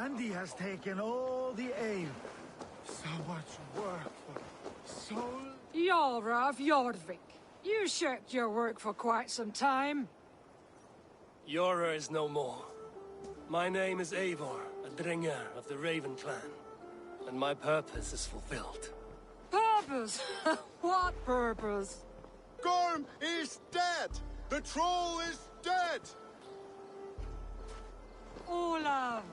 And he has taken all the ale. So much work for so... Jarra of Jordvik. You shirked your work for quite some time. Jorah is no more. My name is Eivor, a Dringer of the Raven clan. And my purpose is fulfilled. Purpose? What purpose? Gorm is dead! The troll is dead! Olav!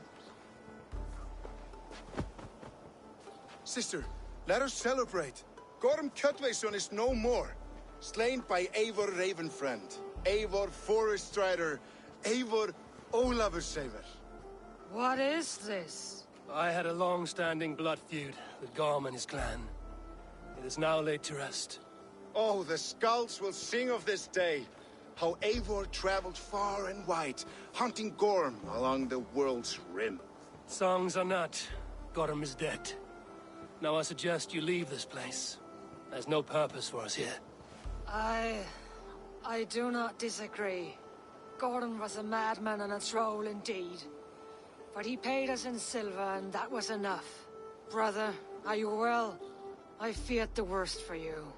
Sister, let us celebrate. Gorm Cutwayson is no more. Slain by Eivor Ravenfriend, Eivor Forest Strider, Eivor Olavursaver. What is this? I had a long-standing blood feud with Gorm and his clan. It is now laid to rest. Oh, the skulls will sing of this day. How Eivor traveled far and wide, hunting Gorm along the world's rim. Songs are not. Gorm is dead. Now I suggest you leave this place. There's no purpose for us here. I do not disagree. Gordon was a madman and a troll indeed. But he paid us in silver, and that was enough. Brother, are you well? I feared the worst for you.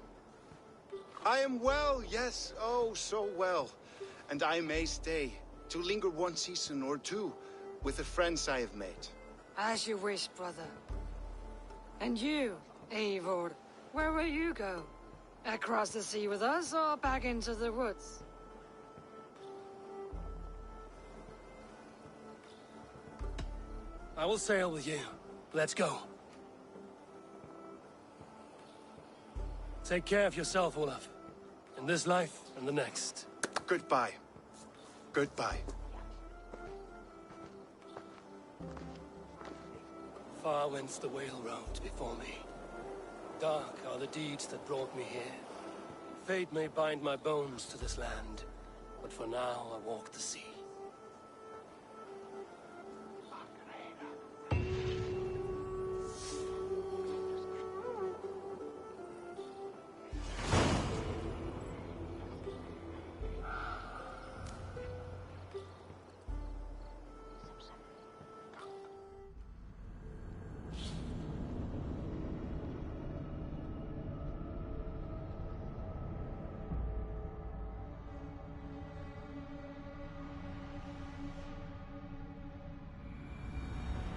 I am well, yes, oh, so well. And I may stay, to linger one season or two, with the friends I have made. As you wish, brother. And you, Eivor, where will you go? Across the sea with us, or back into the woods? I will sail with you. Let's go. Take care of yourself, Olaf. In this life and the next. Goodbye. Goodbye. Far wends the whale road before me. Dark are the deeds that brought me here. Fate may bind my bones to this land, but for now I walk the sea.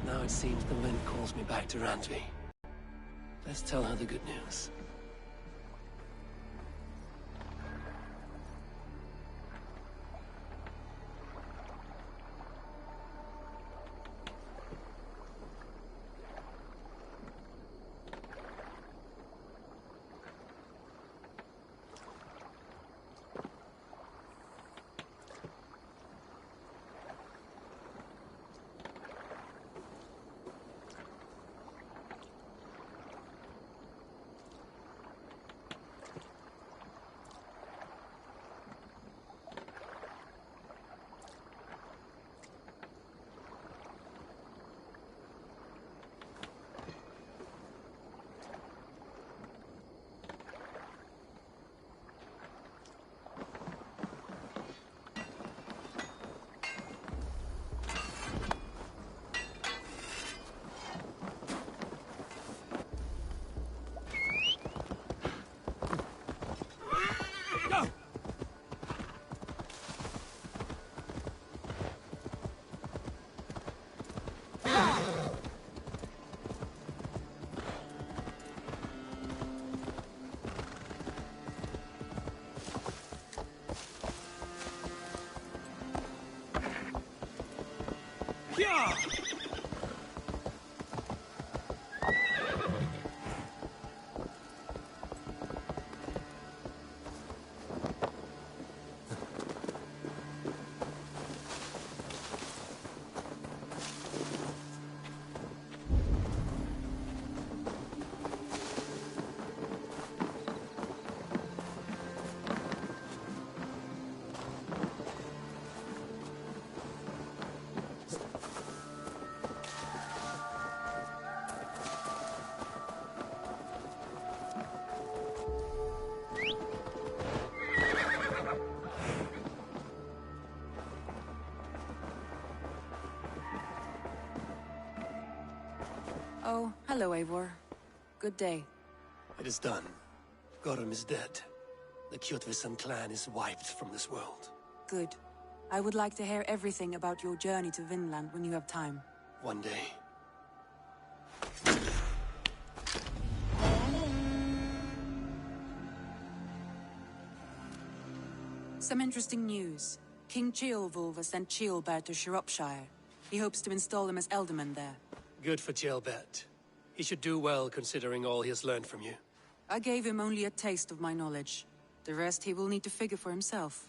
Now it seems the wind calls me back to Randvi. Let's tell her the good news. Yeah! Oh, hello, Eivor. Good day. It is done. Gorm is dead. The Kjotveson clan is wiped from this world. Good. I would like to hear everything about your journey to Vinland when you have time. One day. Some interesting news. King Ceolwulf has sent Ceolbert to Shropshire. He hopes to install him as Elderman there. Good for Ceolbert. He should do well considering all he has learned from you. I gave him only a taste of my knowledge. The rest he will need to figure for himself.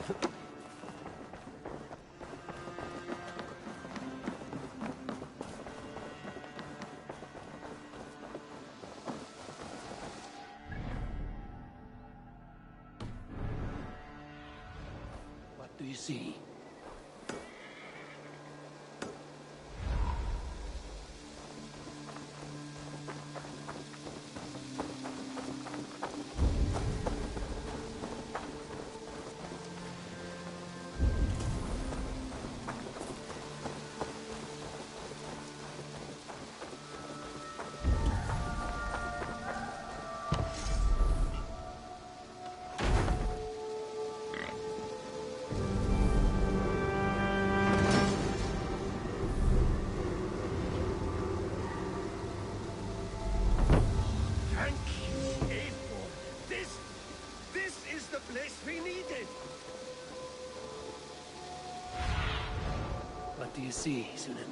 What do you see? What do you see, Sunan?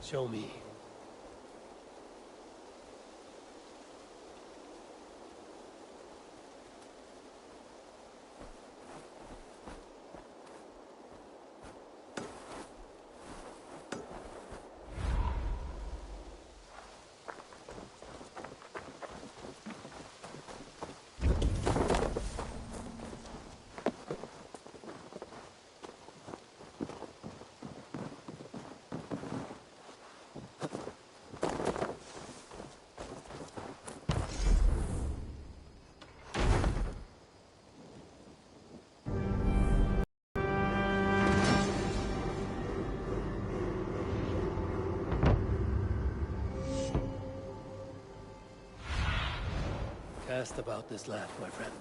Show me. Cast about this land, my friend.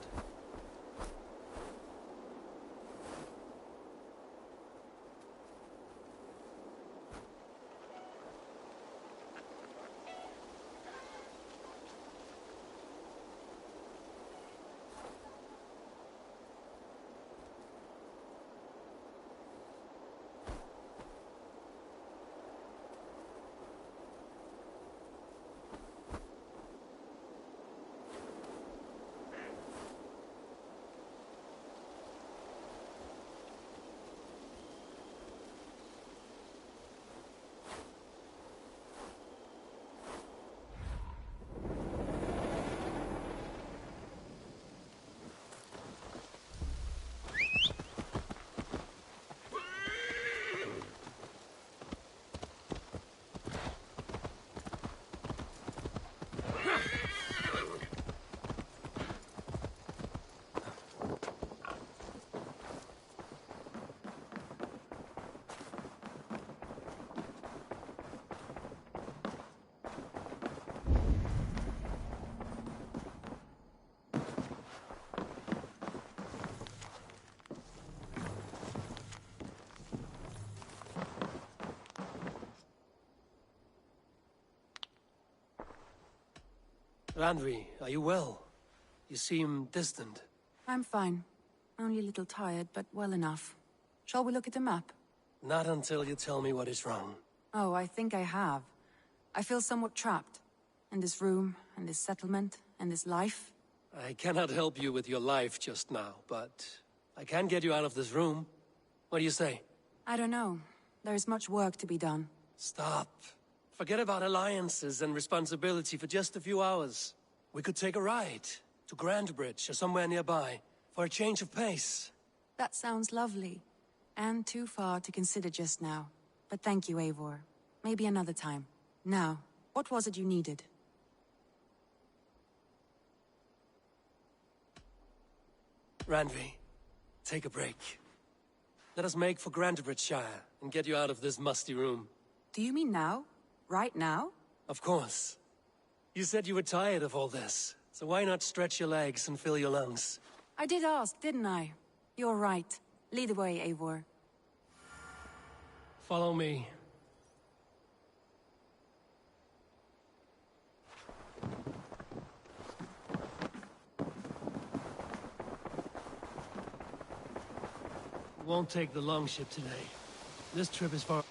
Randvi, are you well? You seem distant. I'm fine. Only a little tired, but well enough. Shall we look at the map? Not until you tell me what is wrong. Oh, I think I have. I feel somewhat trapped. In this room, in this settlement, in this life. I cannot help you with your life just now, but I can get you out of this room. What do you say? I don't know. There is much work to be done. Stop. Forget about alliances and responsibility for just a few hours. We could take a ride to Grandbridge or somewhere nearby for a change of pace. That sounds lovely. And too far to consider just now. But thank you, Eivor. Maybe another time. Now, what was it you needed? Randvi, take a break. Let us make for Grandbridgeshire and get you out of this musty room. Do you mean now? Right now? Of course. You said you were tired of all this, so why not stretch your legs and fill your lungs? I did ask, didn't I? You're right. Lead the way, Eivor. Follow me. We won't take the longship today. This trip is far.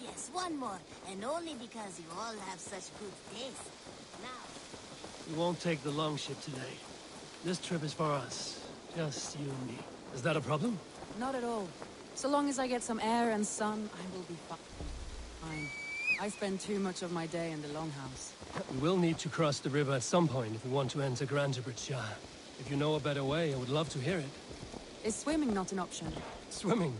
Yes, one more. And only because you all have such good taste. Now... We won't take the longship today. This trip is for us. Just you and me. Is that a problem? Not at all. So long as I get some air and sun, I will be fine. I spend too much of my day in the longhouse. We will need to cross the river at some point if we want to enter Grandbridgeshire. If you know a better way, I would love to hear it. Is swimming not an option? Swimming?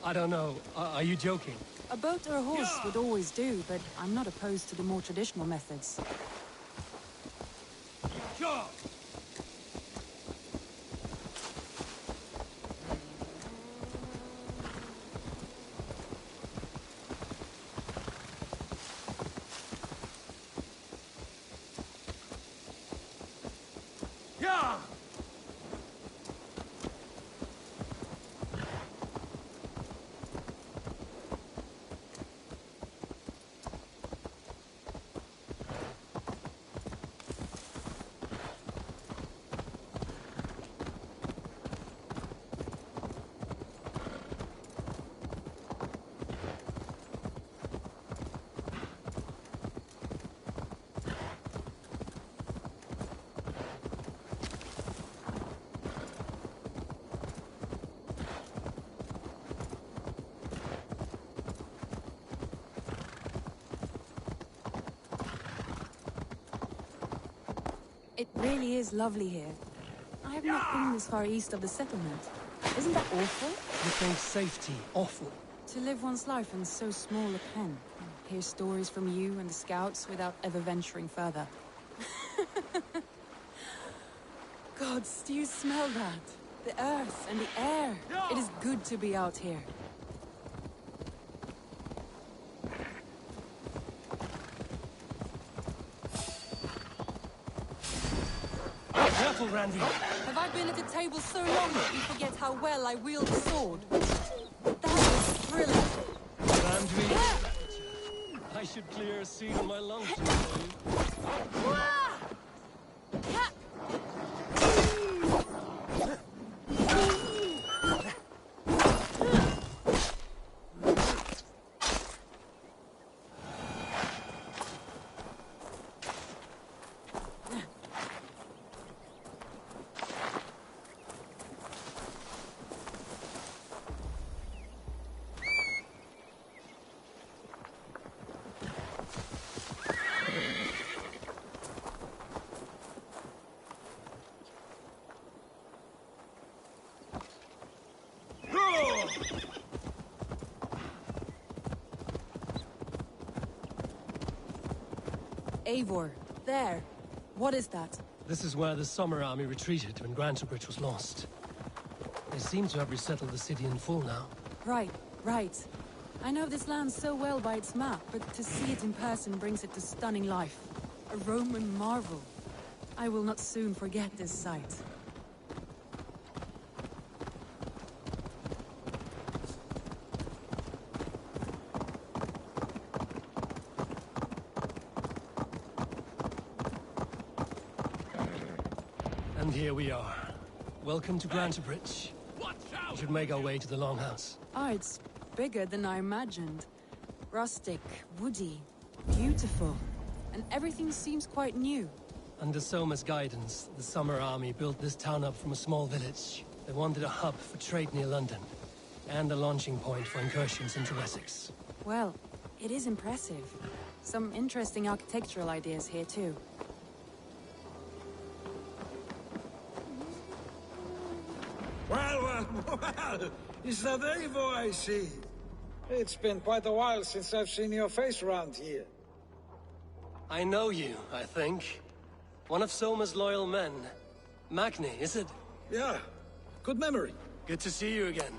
I don't know. Are you joking? A boat or a horse would always do, but I'm not opposed to the more traditional methods. It really is lovely here. I have not been this far east of the settlement. Isn't that awful? You think safety awful? To live one's life in so small a pen. Hear stories from you and the scouts without ever venturing further. Gods, do you smell that? The earth and the air. It is good to be out here. Careful, Randy. Have I been at the table so long that you forget how well I wield a sword? That was thrilling. Randy, I should clear a seat on my longship for you. Eivor, there. What is that? This is where the Summer Army retreated when Grantebridge was lost. They seem to have resettled the city in full now. Right, right. I know this land so well by its map, but to see it in person brings it to stunning life. A Roman marvel. I will not soon forget this sight. And here we are. Welcome to Grantebridge. We should make our way to the Longhouse. Ah, it's bigger than I imagined. Rustic, woody, beautiful. And everything seems quite new. Under Soma's guidance, the Summer Army built this town up from a small village. They wanted a hub for trade near London, and a launching point for incursions into Wessex. Well, it is impressive. Some interesting architectural ideas here too. Well, is that Eivor I see? It's been quite a while since I've seen your face around here. I know you, I think. One of Soma's loyal men. Magni, is it? Yeah, good memory. Good to see you again.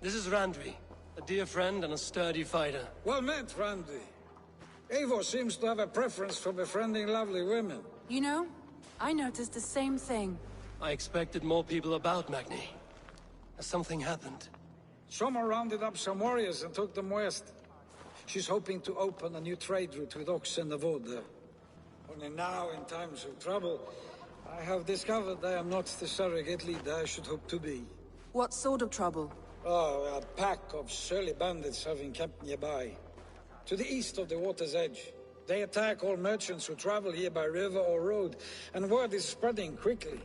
This is Randvi, a dear friend and a sturdy fighter. Well met, Randy. Eivor seems to have a preference for befriending lovely women. You know, I noticed the same thing. I expected more people about Magni. Has something happened? Soma rounded up some warriors and took them west. She's hoping to open a new trade route with Ox and the Wood. Only now, in times of trouble, I have discovered I am not the surrogate leader I should hope to be. What sort of trouble? Oh, a pack of surly bandits have encamped nearby. To the east of the water's edge. They attack all merchants who travel here by river or road, and word is spreading quickly.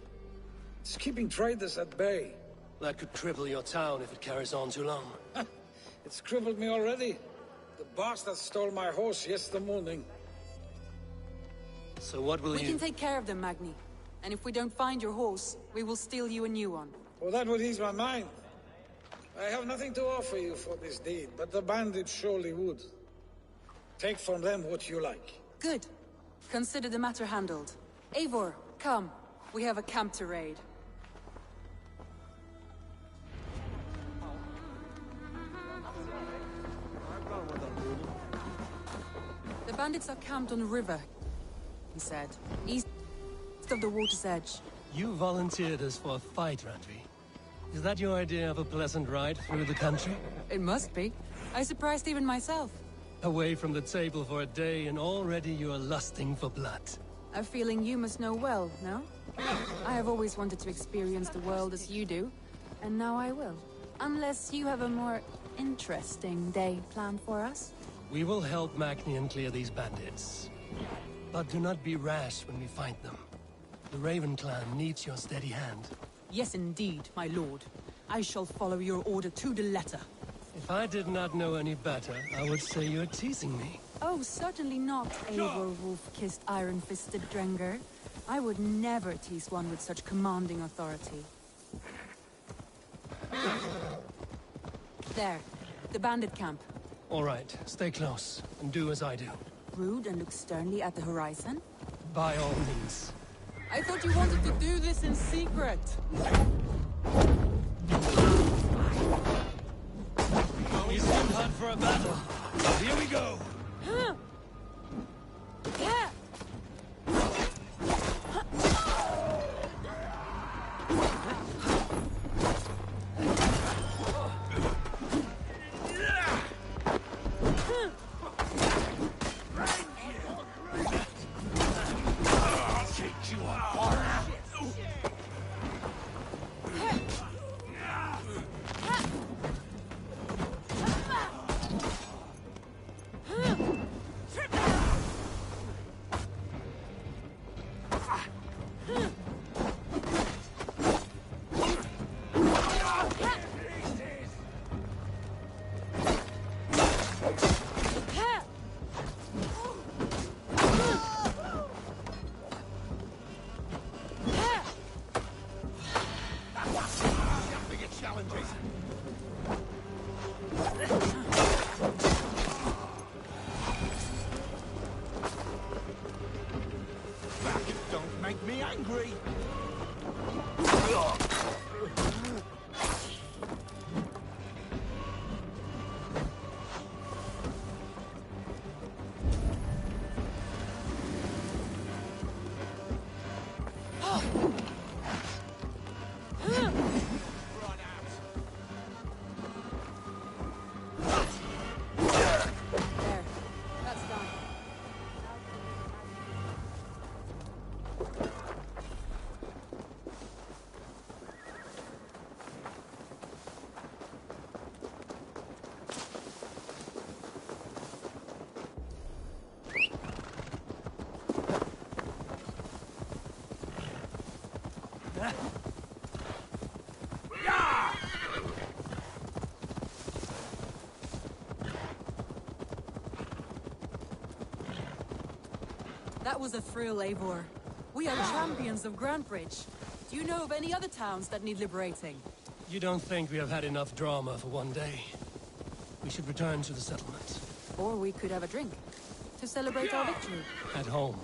It's keeping traders at bay. That could cripple your town if it carries on too long. It's crippled me already. The bastard stole my horse yesterday morning. So what will We you... can take care of them, Magni. And if we don't find your horse, we will steal you a new one. Well, that would ease my mind. I have nothing to offer you for this deed, but the bandits surely would. Take from them what you like. Good. Consider the matter handled. Eivor, come. We have a camp to raid. The bandits are camped on the river, he said. East of the water's edge. You volunteered us for a fight, Randvi. Is that your idea of a pleasant ride through the country? It must be. I surprised even myself. Away from the table for a day and already you are lusting for blood. A feeling you must know well, no? I have always wanted to experience the world as you do, and now I will. Unless you have a more interesting day planned for us? We will help Magnian clear these bandits. But do not be rash when we find them. The Raven clan needs your steady hand. Yes, indeed, my lord. I shall follow your order to the letter. If I did not know any better, I would say you're teasing me. Oh, certainly not, Eivor wolf-kissed iron-fisted Drenger. I would never tease one with such commanding authority. There, the bandit camp. All right, stay close, and do as I do. Rude and look sternly at the horizon? By all means. I thought you wanted to do this in secret. We seem hot for a battle. Here we go. That was a thrill, Eivor. We are champions of Grantbridge. Do you know of any other towns that need liberating? You don't think we have had enough drama for one day? We should return to the settlement. Or we could have a drink, to celebrate our victory. At home.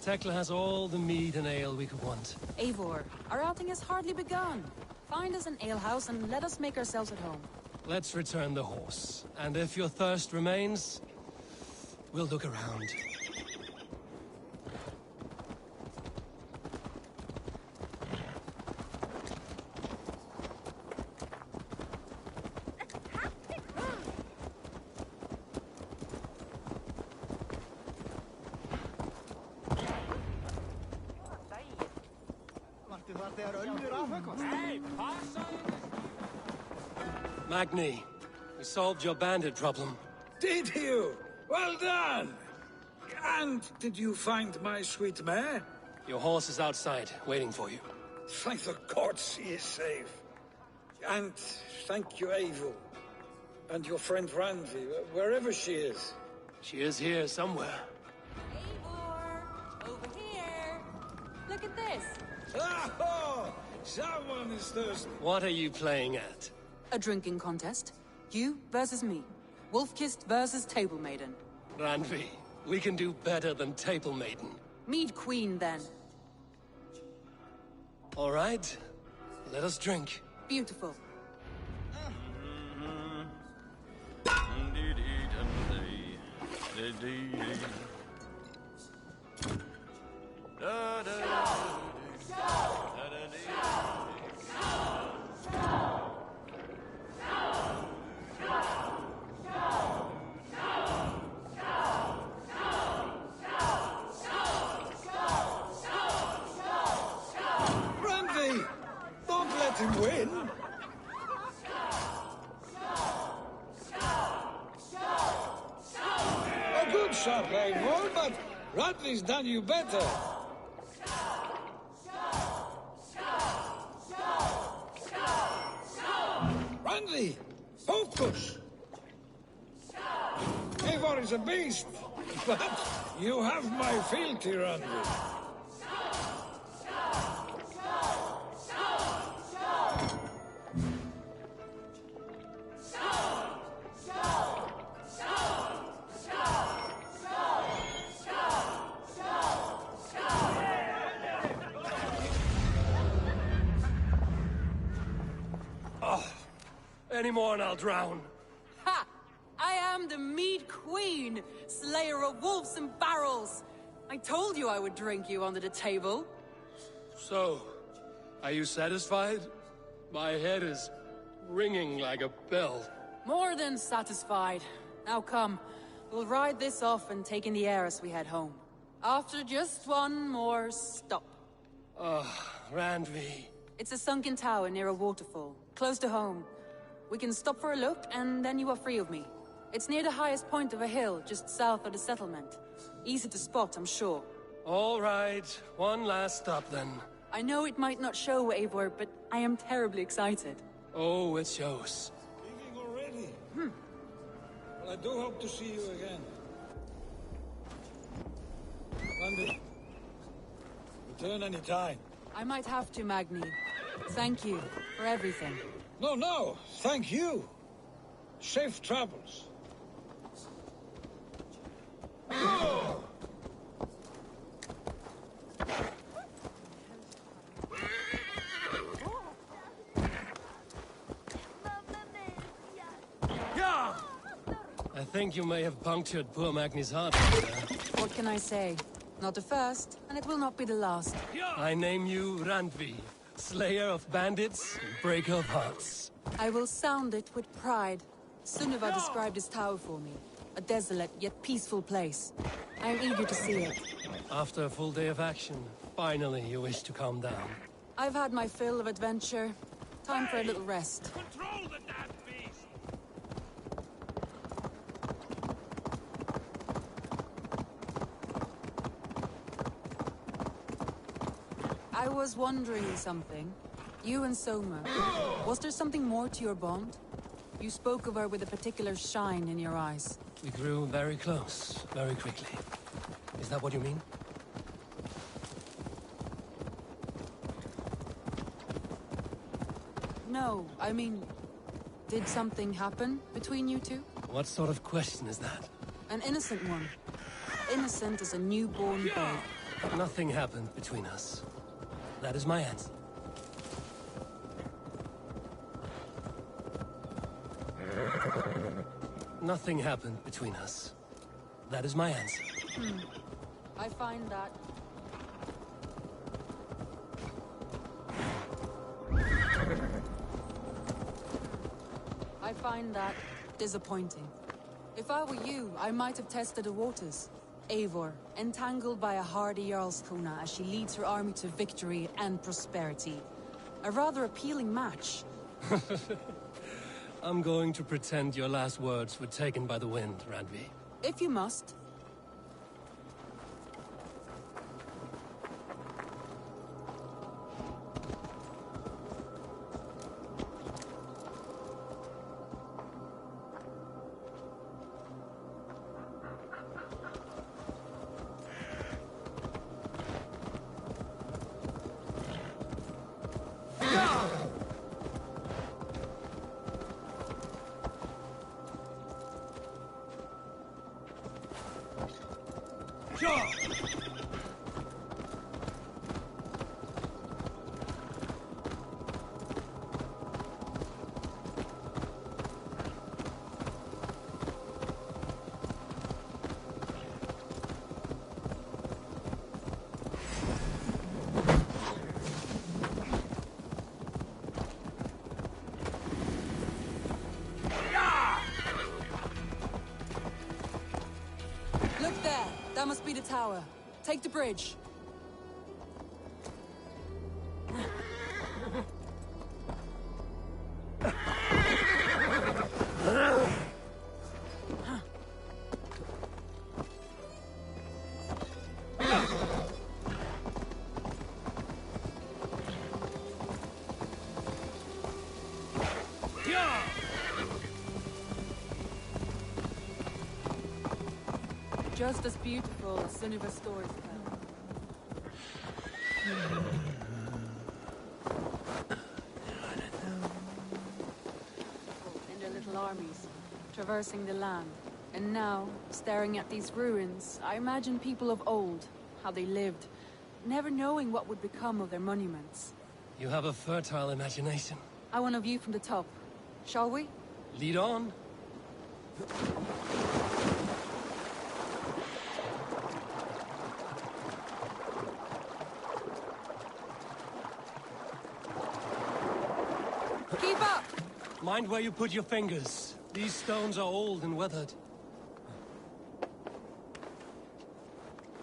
Tekla has all the mead and ale we could want. Eivor, our outing has hardly begun. Find us an alehouse and let us make ourselves at home. Let's return the horse. And if your thirst remains, we'll look around. Magni, we solved your bandit problem. Did you? Well done! And did you find my sweet mare? Your horse is outside, waiting for you. Thank the gods he is safe. And thank you, Eivor. And your friend Randi, wherever she is. She is here somewhere. Eivor, over here. Look at this. Oh, someone is thirsty. What are you playing at? A drinking contest. You versus me. Wolf-kissed versus Table Maiden. Randvi, we can do better than Table Maiden. Mead Queen, then. All right, let us drink. Beautiful. Randi! Don't let him win! A good shot, Eivor, but Randi's done you better. Randi! Focus! Eivor is a beast, but you have my fealty, Randi. Any more and I'll drown. Ha! I am the Mead Queen, slayer of wolves and barrels. I told you I would drink you under the table. So, are you satisfied? My head is ringing like a bell. More than satisfied. Now come, we'll ride this off and take in the air as we head home. After just one more stop. Randvi. It's a sunken tower near a waterfall, close to home. We can stop for a look, and then you are free of me. It's near the highest point of a hill, just south of the settlement. Easy to spot, I'm sure. All right, one last stop then. I know it might not show, Eivor, but I am terribly excited. Oh, it shows. Leaving already? Well, I do hope to see you again. Randi, return any time. I might have to, Magni. Thank you for everything. No, thank you. Safe travels. I think you may have punctured poor Magni's heart. What can I say? Not the first, and it will not be the last. I name you Randvi, slayer of bandits, breaker of hearts. I will sound it with pride. Sunniva described this tower for me. A desolate yet peaceful place. I am eager to see it. After a full day of action, finally you wish to calm down. I've had my fill of adventure. Time for a little rest. Control the damn beast! I was wondering something. You and Soma. Was there something more to your bond? You spoke of her with a particular shine in your eyes. We grew very close, very quickly. Is that what you mean? No, I mean... Did something happen between you two? What sort of question is that? An innocent one. Innocent as a newborn babe. Nothing happened between us. That is my answer. Nothing happened between us. That is my answer. I find that... I find that disappointing. If I were you, I might have tested the waters. Eivor, entangled by a hardy Jarlskona as she leads her army to victory and prosperity. A rather appealing match. I'm going to pretend your last words were taken by the wind, Randvi. If you must. Look there! That must be the tower. Take the bridge. Just as beautiful as Sunniva's stories tell. In their little armies, traversing the land. And now, staring at these ruins, I imagine people of old, how they lived, never knowing what would become of their monuments. You have a fertile imagination. I want a view from the top. Shall we? Lead on. Keep up! Mind where you put your fingers. These stones are old and weathered.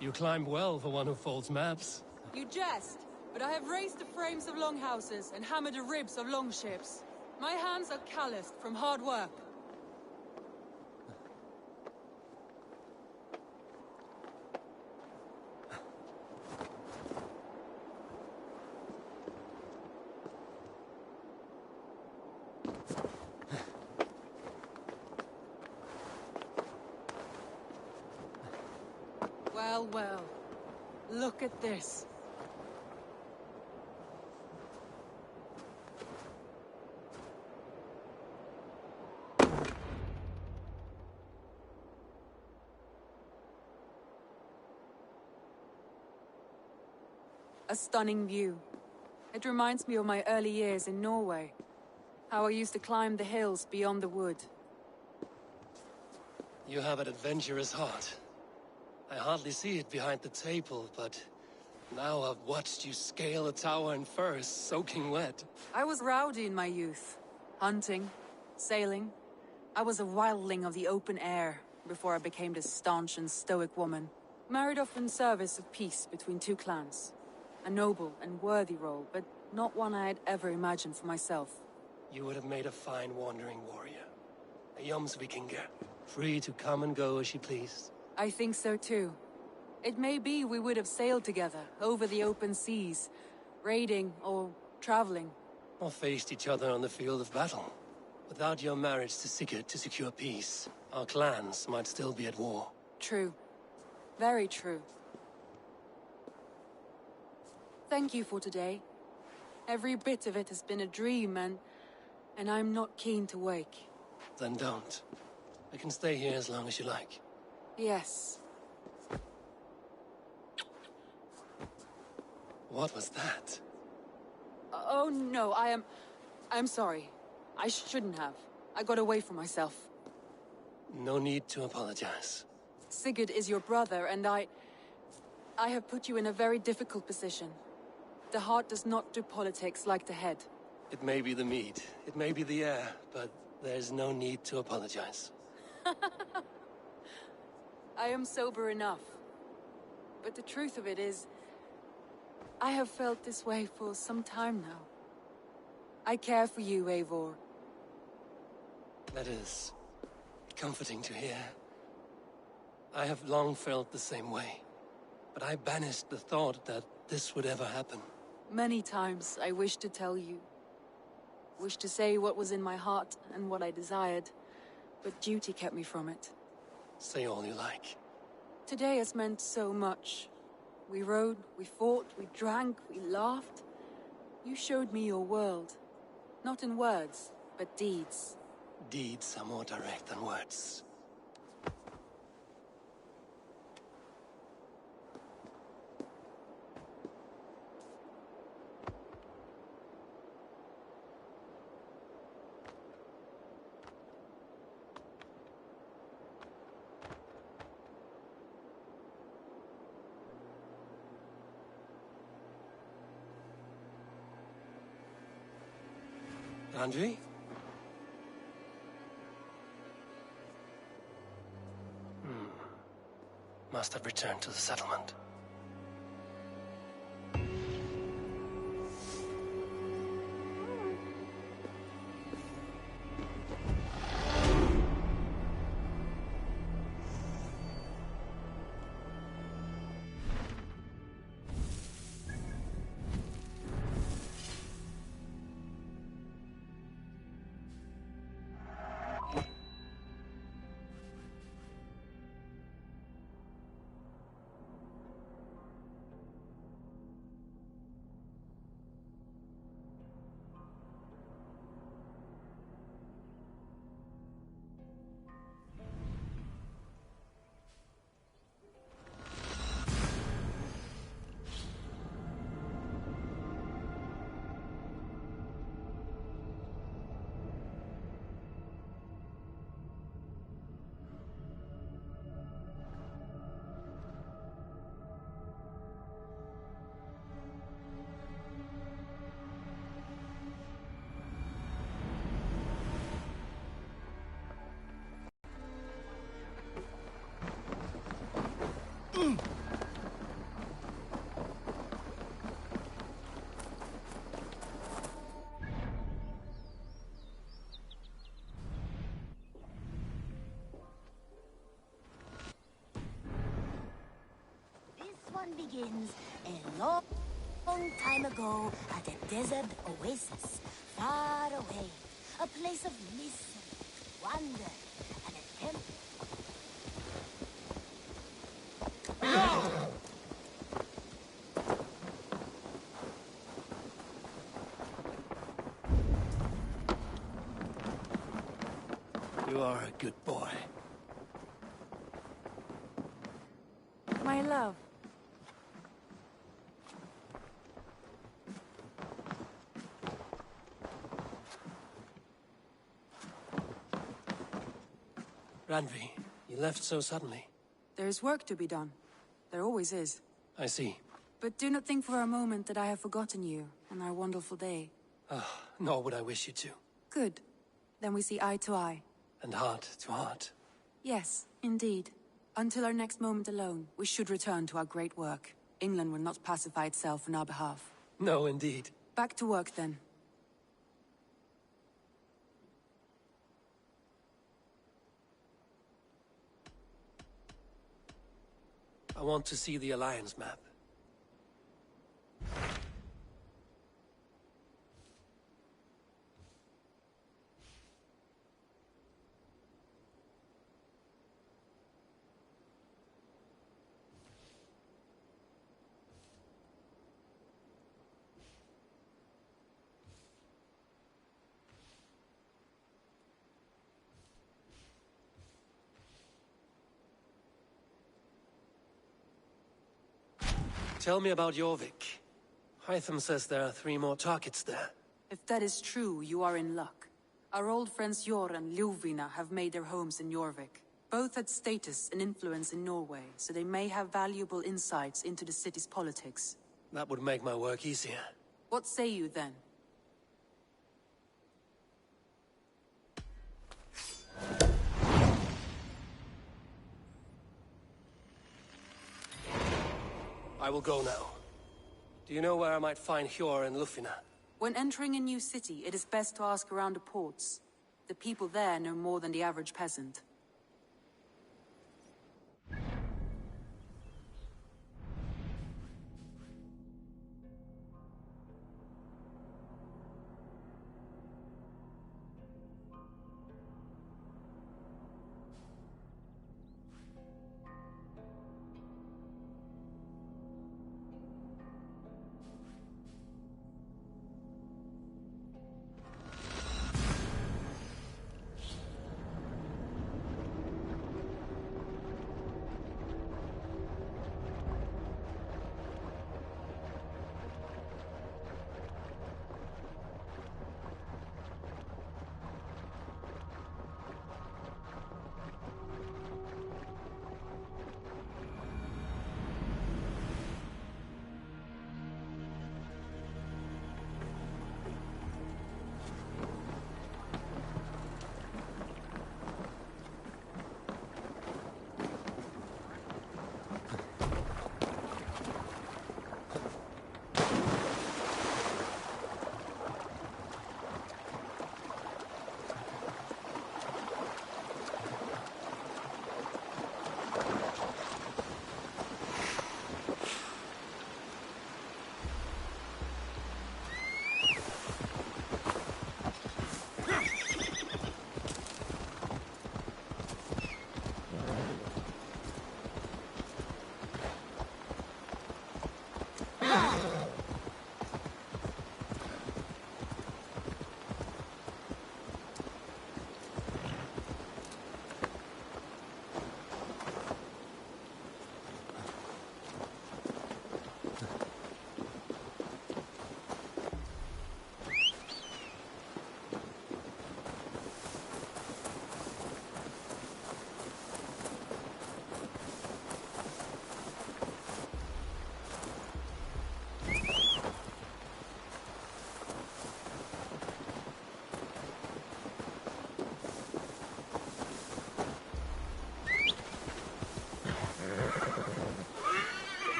You climb well for one who folds maps. You jest, but I have raised the frames of longhouses and hammered the ribs of longships. My hands are calloused from hard work. Well, well. Look at this. A stunning view. It reminds me of my early years in Norway. How I used to climb the hills beyond the wood. You have an adventurous heart. I hardly see it behind the table, but now I've watched you scale a tower in furs, soaking wet. I was rowdy in my youth. Hunting, sailing. I was a wildling of the open air before I became this staunch and stoic woman. Married off in service of peace between two clans. A noble and worthy role, but not one I had ever imagined for myself. You would have made a fine wandering warrior. A Jomsvikinger, free to come and go as she pleased. I think so too. It may be we would have sailed together, over the open seas, raiding or traveling. Or faced each other on the field of battle. Without your marriage to Sigurd to secure peace, our clans might still be at war. True. Very true. Thank you for today. Every bit of it has been a dream, and And I'm not keen to wake. Then don't. I can stay here as long as you like. Yes. What was that? Oh no, I'm sorry. I shouldn't have. I got away from myself. No need to apologize. Sigurd is your brother, and I have put you in a very difficult position. The heart does not do politics like the head. It may be the mead, it may be the air, but there's no need to apologize. I am sober enough. But the truth of it is, I have felt this way for some time now. I care for you, Eivor. That is comforting to hear. I have long felt the same way, but I banished the thought that this would ever happen. Many times I wished to tell you. Wished to say what was in my heart and what I desired, but duty kept me from it. Say all you like. Today has meant so much. We rode, we fought, we drank, we laughed. You showed me your world. Not in words, but deeds. Deeds are more direct than words. Andri? Must have returned to the settlement. Begins a long time ago at a desert oasis, far away. A place of mystery, wonder, and a temple. You are a good boy. My love. Randvi, you left so suddenly. There is work to be done. There always is. I see. But do not think for a moment that I have forgotten you and our wonderful day. Nor would I wish you to. Good. Then we see eye to eye. And heart to heart. Yes, indeed. Until our next moment alone, we should return to our great work. England will not pacify itself on our behalf. No, indeed. Back to work, then. I want to see the Alliance map. Tell me about Jorvik. Hytham says there are 3 more targets there. If that is true, you are in luck. Our old friends Jor and Ljuvina have made their homes in Jorvik. Both had status and influence in Norway, so they may have valuable insights into the city's politics. That would make my work easier. What say you then? I will go now. Do you know where I might find Hjor and Lufina? When entering a new city, it is best to ask around the ports. The people there know more than the average peasant.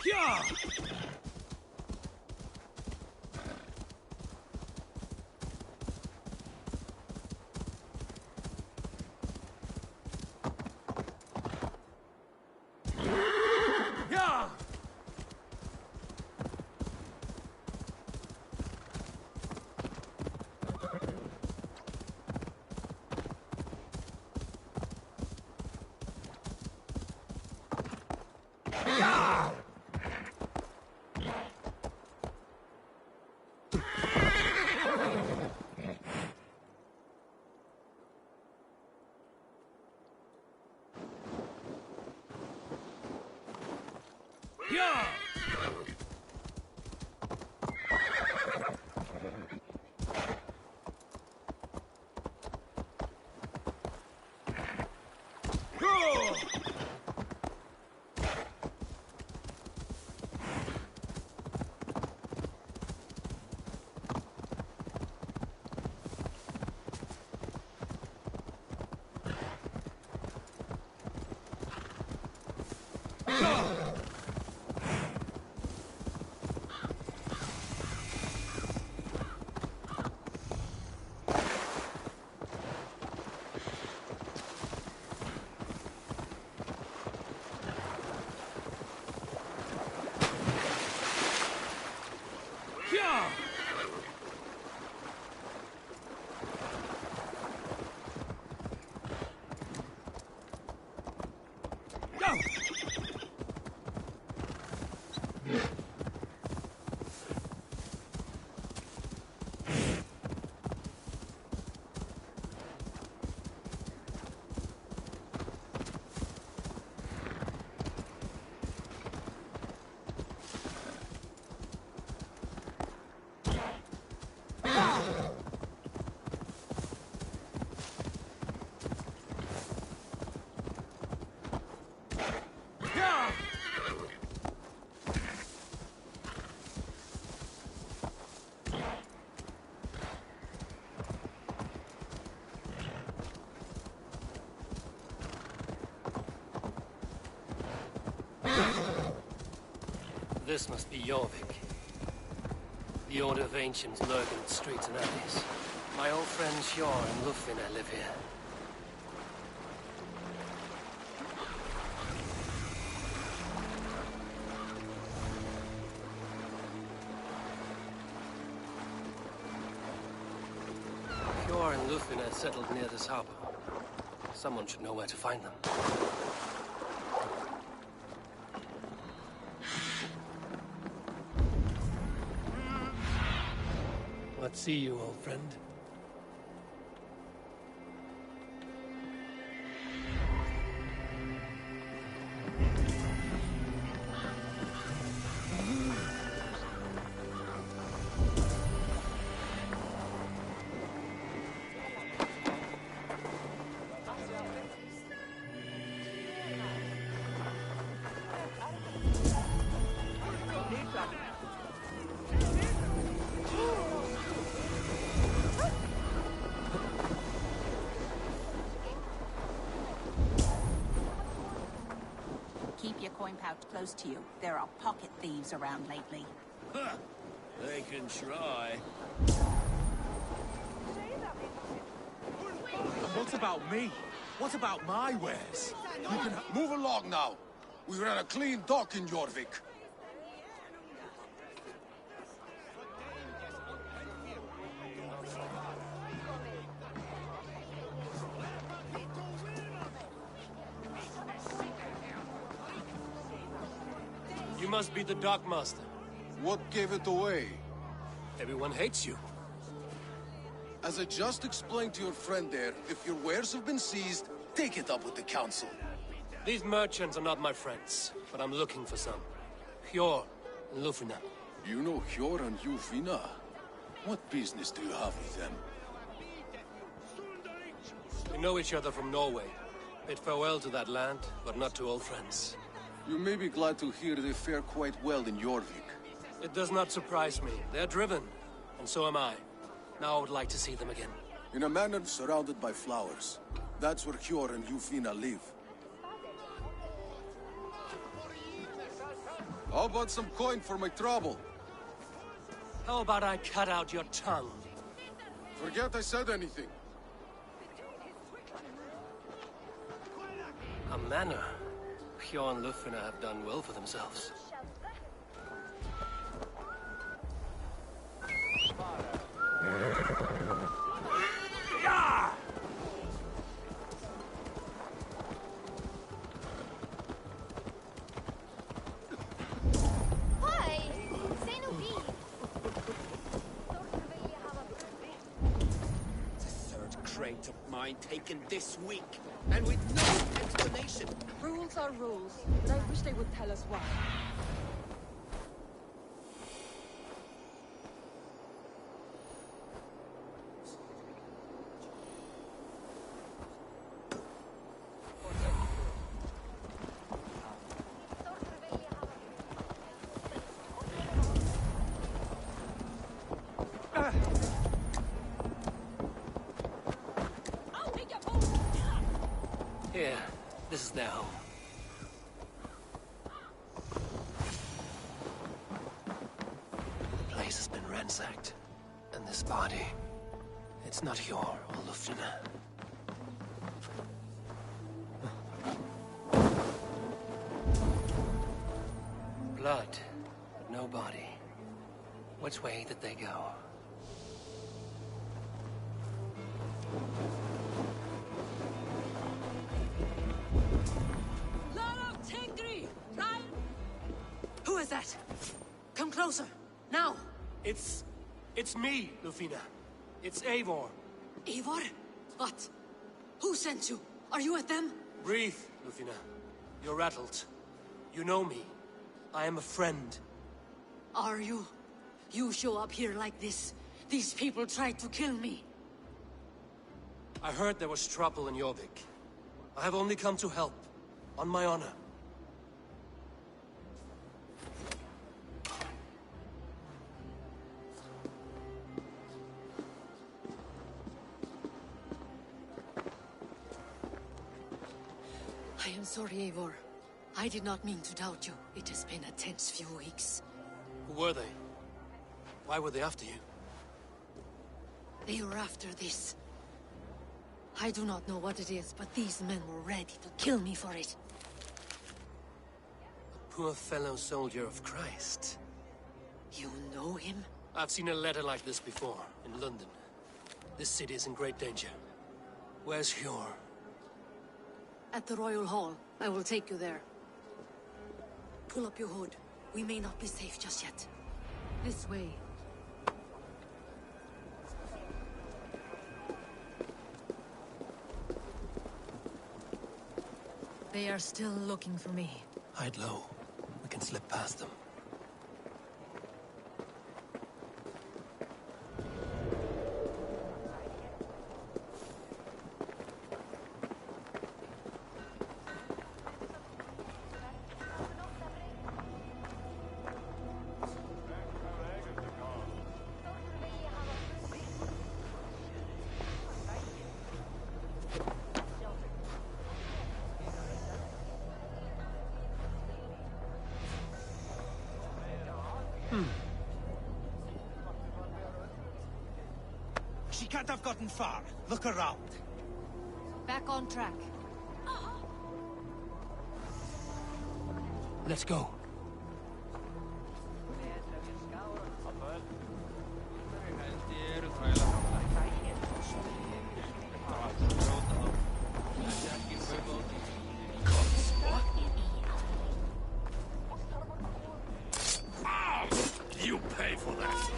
Yeah! Yeah! Yeah! Yeah! Go! Yeah! This must be Jorvik. The Order of Ancients lurk in its streets and alleys. My old friends Hjor and Lufina live here. Hjor and Lufina settled near this harbor. Someone should know where to find them. What see you, old friend? Keep your coin pouch close to you. There are pocket thieves around lately. They can try. What about me? What about my wares? You can move along now. We ran a clean dock in Jorvik. You must be the Dockmaster. What gave it away? Everyone hates you. As I just explained to your friend there, if your wares have been seized, take it up with the council. These merchants are not my friends, but I'm looking for some. Hjor and Lufina. You know Hjor and Lufina? What business do you have with them? We know each other from Norway. Bid farewell to that land, but not to old friends. You may be glad to hear they fare quite well in Jorvik. It does not surprise me. They're driven, and so am I. Now I would like to see them again. In a manor surrounded by flowers. That's where Hjor and Lufina live. How about some coin for my trouble? How about I cut out your tongue? Forget I said anything. A manor. Pure and Lufina have done well for themselves. Crate of mine taken this week, and with no explanation. Rules are rules, but I wish they would tell us why. Here, this is their home. The place has been ransacked. And this body, it's not Hjor or Lufina. Blood, but no body. Which way did they go? Who is that? Come closer, now! It's me, Lufina. It's Eivor. Eivor? What? Who sent you? Are you with them? Breathe, Lufina. You're rattled. You know me. I am a friend. Are you? You show up here like this. These people tried to kill me. I heard there was trouble in Jorvik. I have only come to help. On my honor. I am sorry, Eivor. I did not mean to doubt you. It has been a tense few weeks. Who were they? Why were they after you? They were after this. I do not know what it is, but these men were ready to kill me for it. A poor fellow soldier of Christ. You know him? I've seen a letter like this before, in London. This city is in great danger. Where's Hjor? At the Royal Hall. I will take you there. Pull up your hood. We may not be safe just yet. This way. They are still looking for me. Hide low. We can slip past them. She can't have gotten far. Look around. Back on track. Let's go. You pay for that.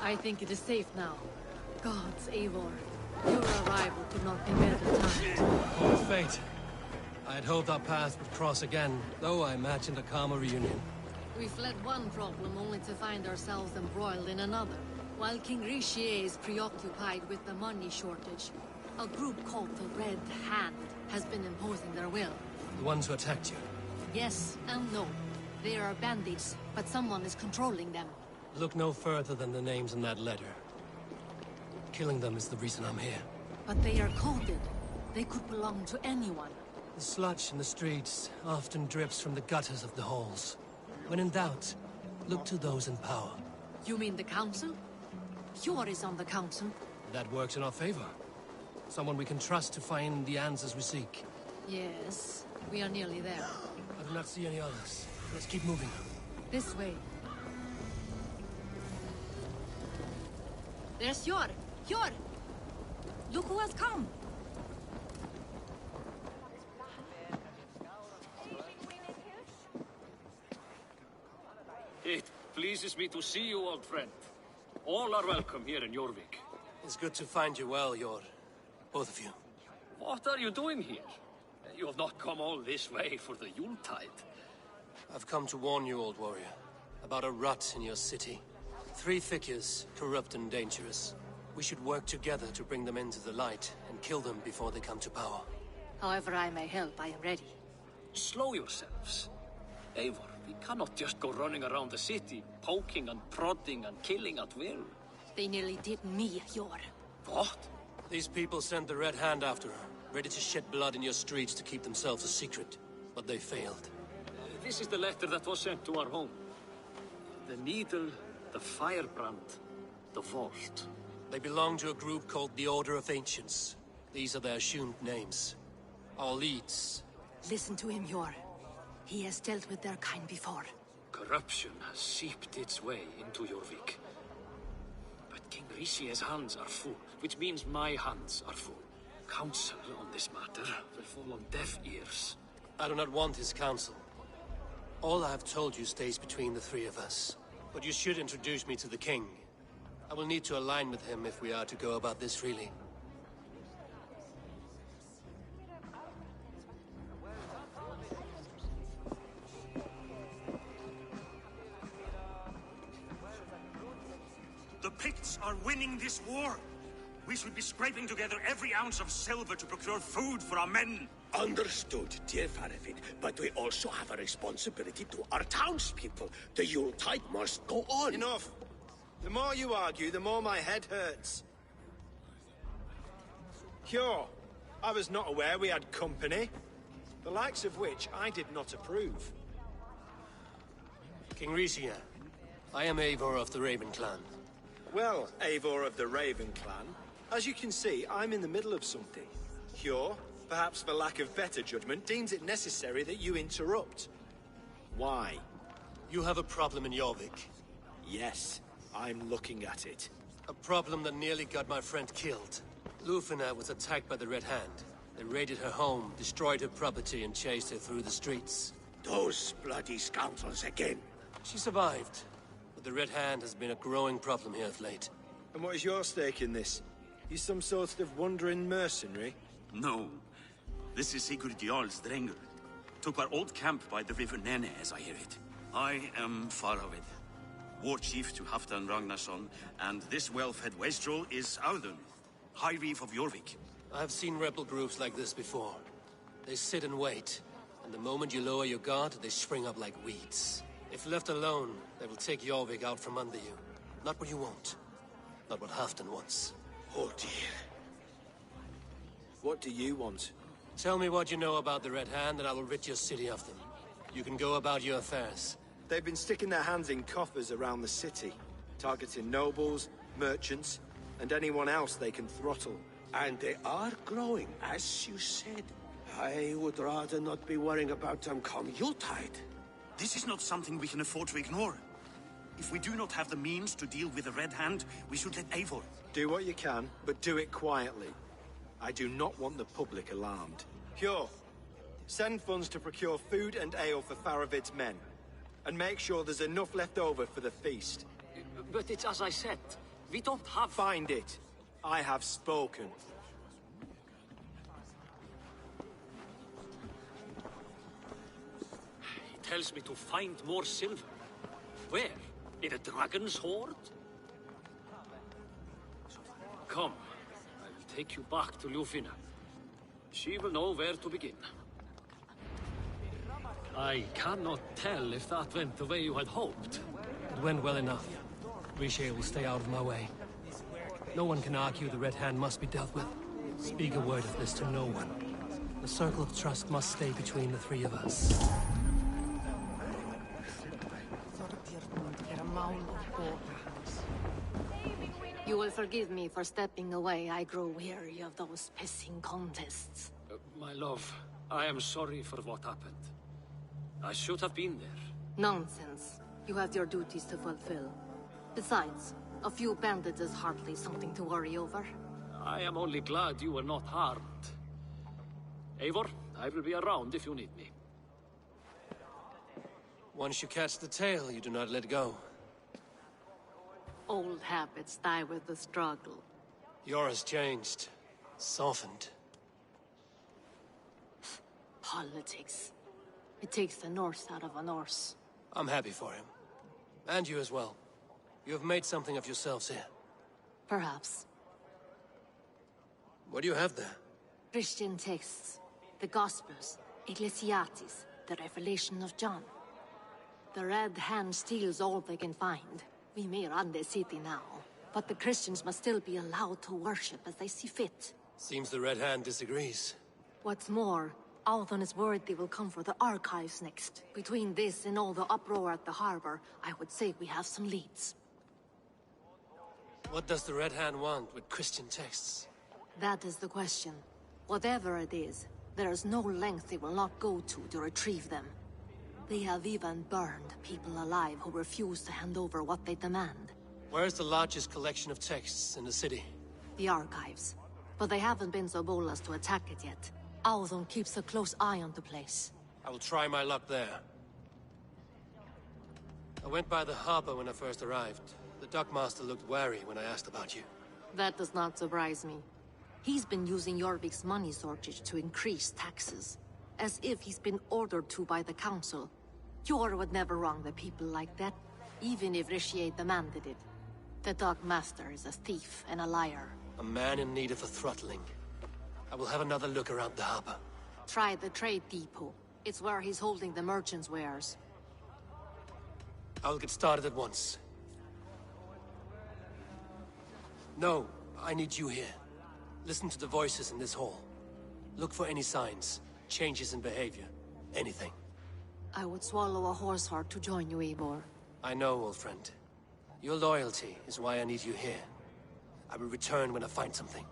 I think it is safe now. Gods, Eivor. Your arrival could not be better timed. Poor fate. I had hoped our paths would cross again, though I imagined a calmer reunion. We fled one problem only to find ourselves embroiled in another. While King Richier is preoccupied with the money shortage, a group called the Red Hand has been imposing their will. The ones who attacked you? Yes and no. They are bandits, but someone is controlling them. Look no further than the names in that letter. Killing them is the reason I'm here. But they are coded. They could belong to anyone. The sludge in the streets often drips from the gutters of the halls. When in doubt, look to those in power. You mean the council? Hjor is on the council. That works in our favor. Someone we can trust to find the answers we seek. Yes, we are nearly there. I do not see any others. Let's keep moving. This way. There's Hjor! Hjor! Look who has come! It pleases me to see you, old friend. All are welcome here in Jorvik. It's good to find you well, Hjor. Both of you. What are you doing here? You have not come all this way for the Yuletide. I've come to warn you, old warrior, about a rot in your city. 3 figures, corrupt and dangerous. We should work together to bring them into the light and kill them before they come to power. However I may help, I am ready. Slow yourselves. Eivor, we cannot just go running around the city, poking and prodding and killing at will. They nearly did me, Hjor. What? These people sent the Red Hand after her, ready to shed blood in your streets to keep themselves a secret. But they failed. This is the letter that was sent to our home. The needle, the firebrand, the vault. They belong to a group called the Order of Ancients. These are their assumed names. Our leads. Listen to him, Hjor. He has dealt with their kind before. Corruption has seeped its way into Jorvik. But King Richier's hands are full, which means my hands are full. Counsel on this matter will fall on deaf ears. I do not want his counsel. All I have told you stays between the 3 of us. But you should introduce me to the king. I will need to align with him if we are to go about this freely. The Picts are winning this war. We should be scraping together every ounce of silver to procure food for our men. Understood, dear Faravid, but we also have a responsibility to our townspeople. The Yuletide must go on. Enough! The more you argue, the more my head hurts. Hjor, I was not aware we had company, the likes of which I did not approve. King Richier, I am Eivor of the Raven clan. Well, Eivor of the Raven clan, as you can see, I'm in the middle of something. Hjor, perhaps for lack of better judgment, deems it necessary that you interrupt. Why? You have a problem in Jorvik. Yes, I'm looking at it. A problem that nearly got my friend killed. Lufina was attacked by the Red Hand. They raided her home, destroyed her property, and chased her through the streets. Those bloody scoundrels again. She survived, but the Red Hand has been a growing problem here of late. And what is your stake in this? You some sort of wandering mercenary? No. This is Sigurd Jarl's Drenger. Took our old camp by the river Nene, as I hear it. I am Faravid, war chief to Halfdan Ragnarsson, and this well-fed wastrel is Audun, High Reeve of Jorvik. I have seen rebel groups like this before. They sit and wait, and the moment you lower your guard, they spring up like weeds. If left alone, they will take Jorvik out from under you. Not what you want. Not what Halfdan wants. Oh dear. What do you want? Tell me what you know about the Red Hand, and I will rid your city of them. You can go about your affairs. They've been sticking their hands in coffers around the city, targeting nobles, merchants, and anyone else they can throttle. And they are growing, as you said. I would rather not be worrying about them come Yuletide. This is not something we can afford to ignore. If we do not have the means to deal with the Red Hand, we should let Eivor. Do what you can, but do it quietly. I do not want the public alarmed. Hjor, send funds to procure food and ale for Faravid's men. And make sure there's enough left over for the feast. But it's as I said. We don't have... Find it. I have spoken. He tells me to find more silver. Where? In a dragon's hoard? Come, I will take you back to Lufina. She will know where to begin. I cannot tell if that went the way you had hoped. It went well enough. Riche will stay out of my way. No one can argue the Red Hand must be dealt with. Speak a word of this to no one. The circle of trust must stay between the three of us. You will forgive me for stepping away. I grow weary of those pissing contests. My love, I am sorry for what happened. I should have been there. Nonsense. You have your duties to fulfill. Besides, a few bandits is hardly something to worry over. I am only glad you were not harmed. Eivor, I will be around if you need me. Once you catch the tail, you do not let go. Old habits die with the struggle. Yours changed. Softened. Politics. It takes the Norse out of a Norse. I'm happy for him. And you as well. You have made something of yourselves here. Perhaps. What do you have there? Christian texts. The Gospels. Ecclesiastes. The Revelation of John. The Red Hand steals all they can find. We may run the city now, but the Christians must still be allowed to worship as they see fit. Seems the Red Hand disagrees. What's more, Althon is worried they will come for the archives next. Between this and all the uproar at the harbor, I would say we have some leads. What does the Red Hand want with Christian texts? That is the question. Whatever it is, there is no length they will not go to retrieve them. They have even burned people alive who refuse to hand over what they demand. Where's the largest collection of texts in the city? The archives. But they haven't been so bold as to attack it yet. Althon keeps a close eye on the place. I will try my luck there. I went by the harbor when I first arrived. The dockmaster looked wary when I asked about you. That does not surprise me. He's been using Jorvik's money shortage to increase taxes. As if he's been ordered to by the council. Jor would never wrong the people like that, even if Riche demanded it. The dockmaster is a thief and a liar. A man in need of a throttling. I will have another look around the harbor. Try the trade depot. It's where he's holding the merchants' wares. I will get started at once. No, I need you here. Listen to the voices in this hall. Look for any signs, changes in behavior, anything. I would swallow a horse heart to join you, Eivor. I know, old friend. Your loyalty is why I need you here. I will return when I find something.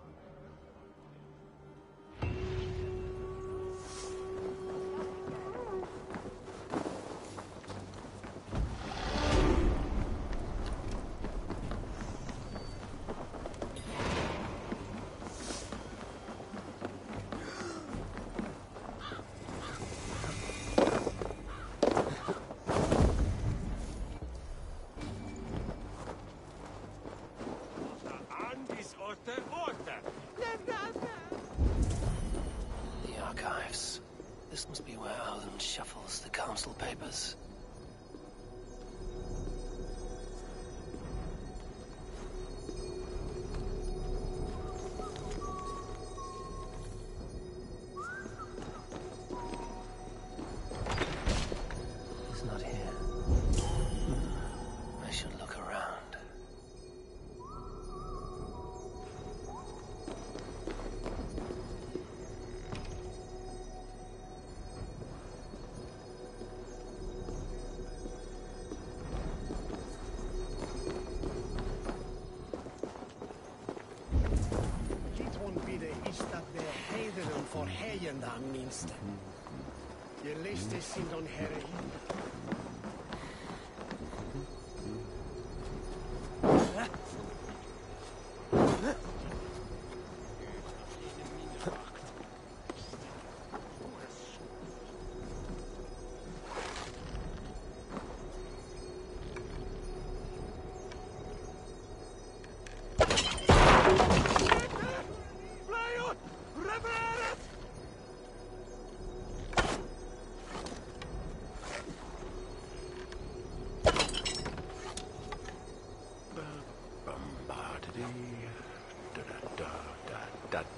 The archives. This must be where Alden shuffles the council papers. He's not here. I should look around. For hejenda minst. Je liste sin don herre.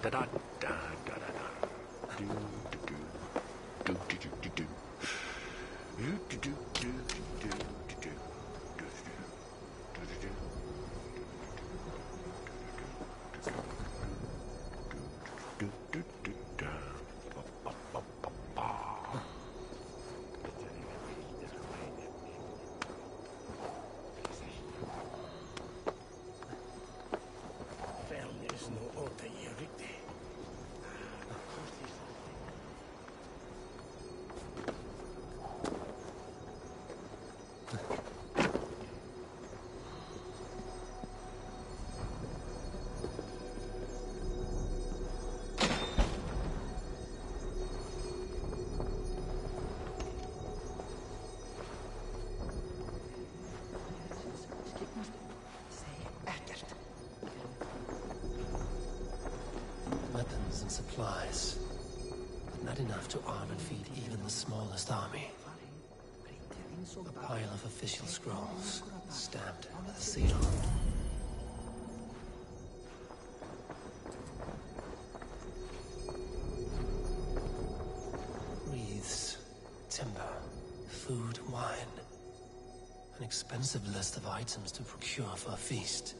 da da da da da da. Do do do do do do do. Do do do do do do do. Weapons and supplies, but not enough to arm and feed even the smallest army. A pile of official scrolls, stamped with a seal. Wreaths, timber, food, wine. An expensive list of items to procure for a feast.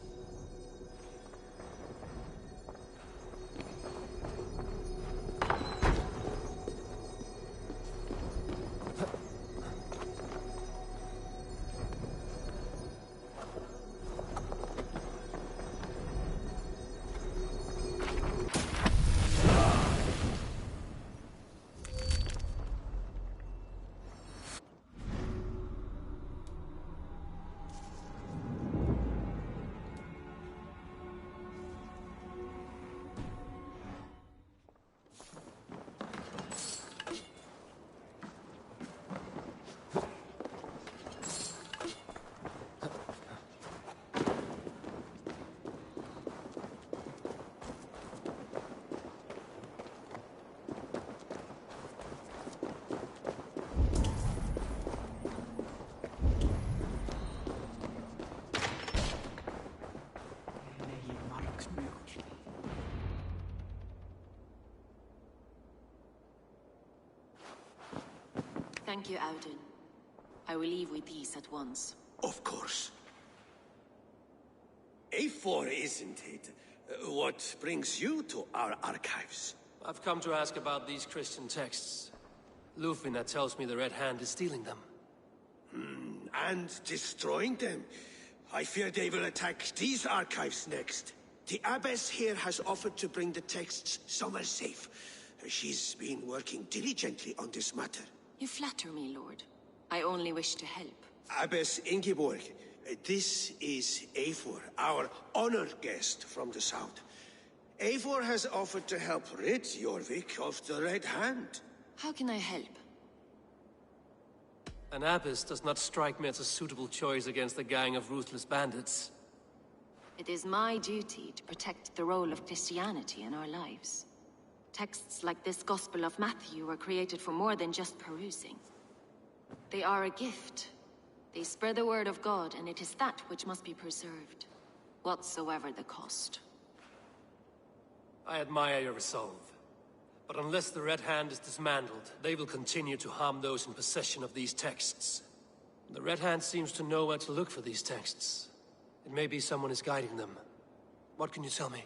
Thank you, Audun. I will leave with these at once. Of course. A4, isn't it? What brings you to our archives? I've come to ask about these Christian texts. Lufina tells me the Red Hand is stealing them. And destroying them. I fear they will attack these archives next. The Abbess here has offered to bring the texts somewhere safe. She's been working diligently on this matter. You flatter me, Lord. I only wish to help. Abbess Ingeborg, this is Eivor, our honored guest from the south. Eivor has offered to help rid Jorvik of the Red Hand. How can I help? An abbess does not strike me as a suitable choice against a gang of ruthless bandits. It is my duty to protect the role of Christianity in our lives. Texts like this Gospel of Matthew were created for more than just perusing. They are a gift. They spread the word of God, and it is that which must be preserved, whatsoever the cost. I admire your resolve. But unless the Red Hand is dismantled, they will continue to harm those in possession of these texts. The Red Hand seems to know where to look for these texts. It may be someone is guiding them. What can you tell me?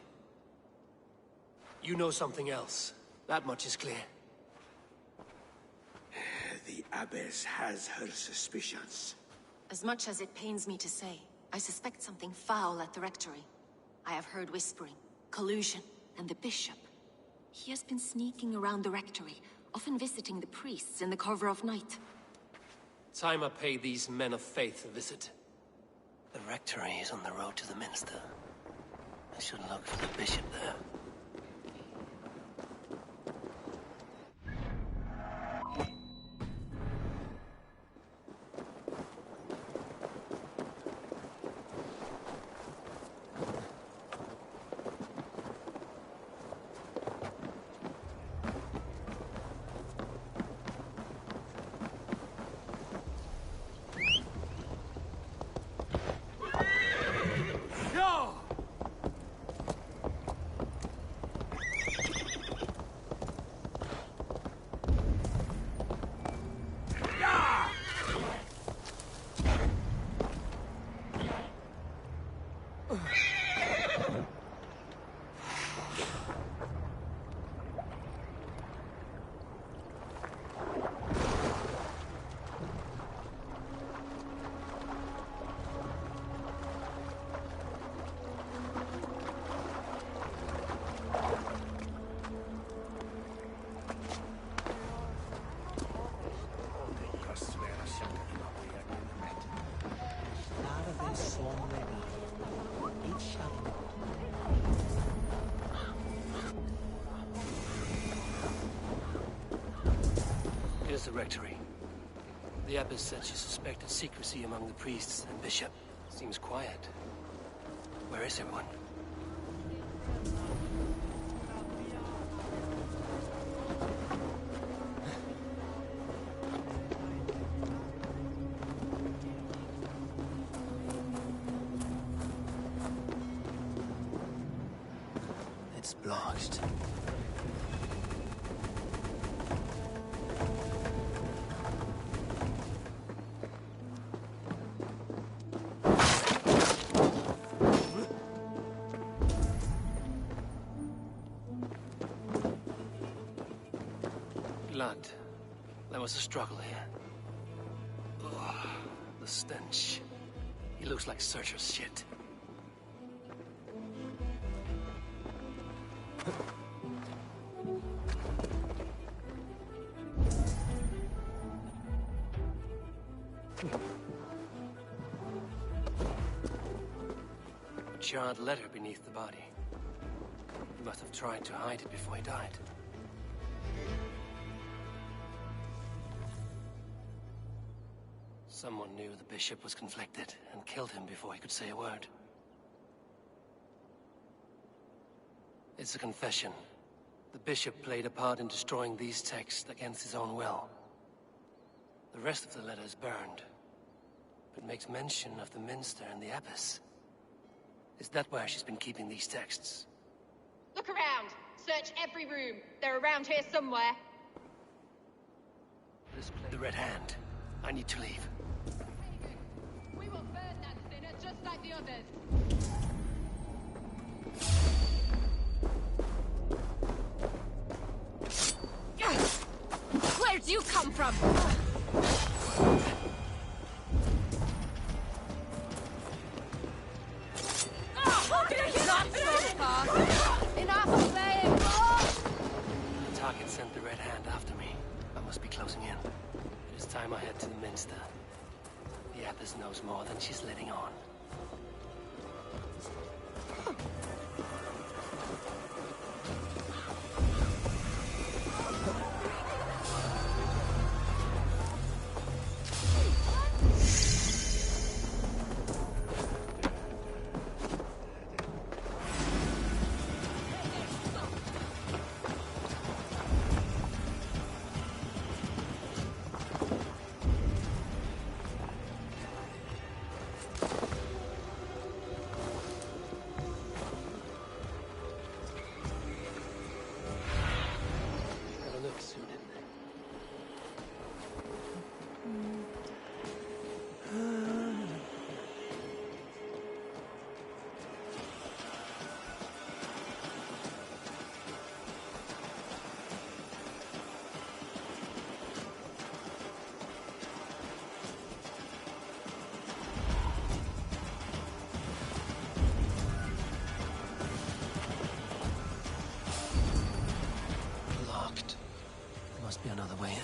You know something else. That much is clear. The Abbess has her suspicions. As much as it pains me to say, I suspect something foul at the Rectory. I have heard whispering, collusion, and the Bishop. He has been sneaking around the Rectory, often visiting the priests in the cover of night. Time I pay these men of faith a visit. The Rectory is on the road to the Minster. I should look for the Bishop there. Here's the rectory. The abbess said she suspected secrecy among the priests and bishop. Seems quiet. Where is everyone? It's blocked. Blood. There was a struggle here. Ugh, the stench. He looks like Searcher's shit. A charred letter beneath the body. He must have tried to hide it before he died. Someone knew the bishop was conflicted and killed him before he could say a word. It's a confession. The bishop played a part in destroying these texts against his own will. The rest of the letter is burned, but makes mention of the minster and the abbess. Is that where she's been keeping these texts? Look around! Search every room. They're around here somewhere. The Red Hand. I need to leave. We will burn that sinner just like the others. Where'd you come from? Not so fast. Enough of playing ball! The target sent the Red Hand after me. I must be closing in. It is time I head to the minster. The abbess knows more than she's letting on. Locked. There must be another way in.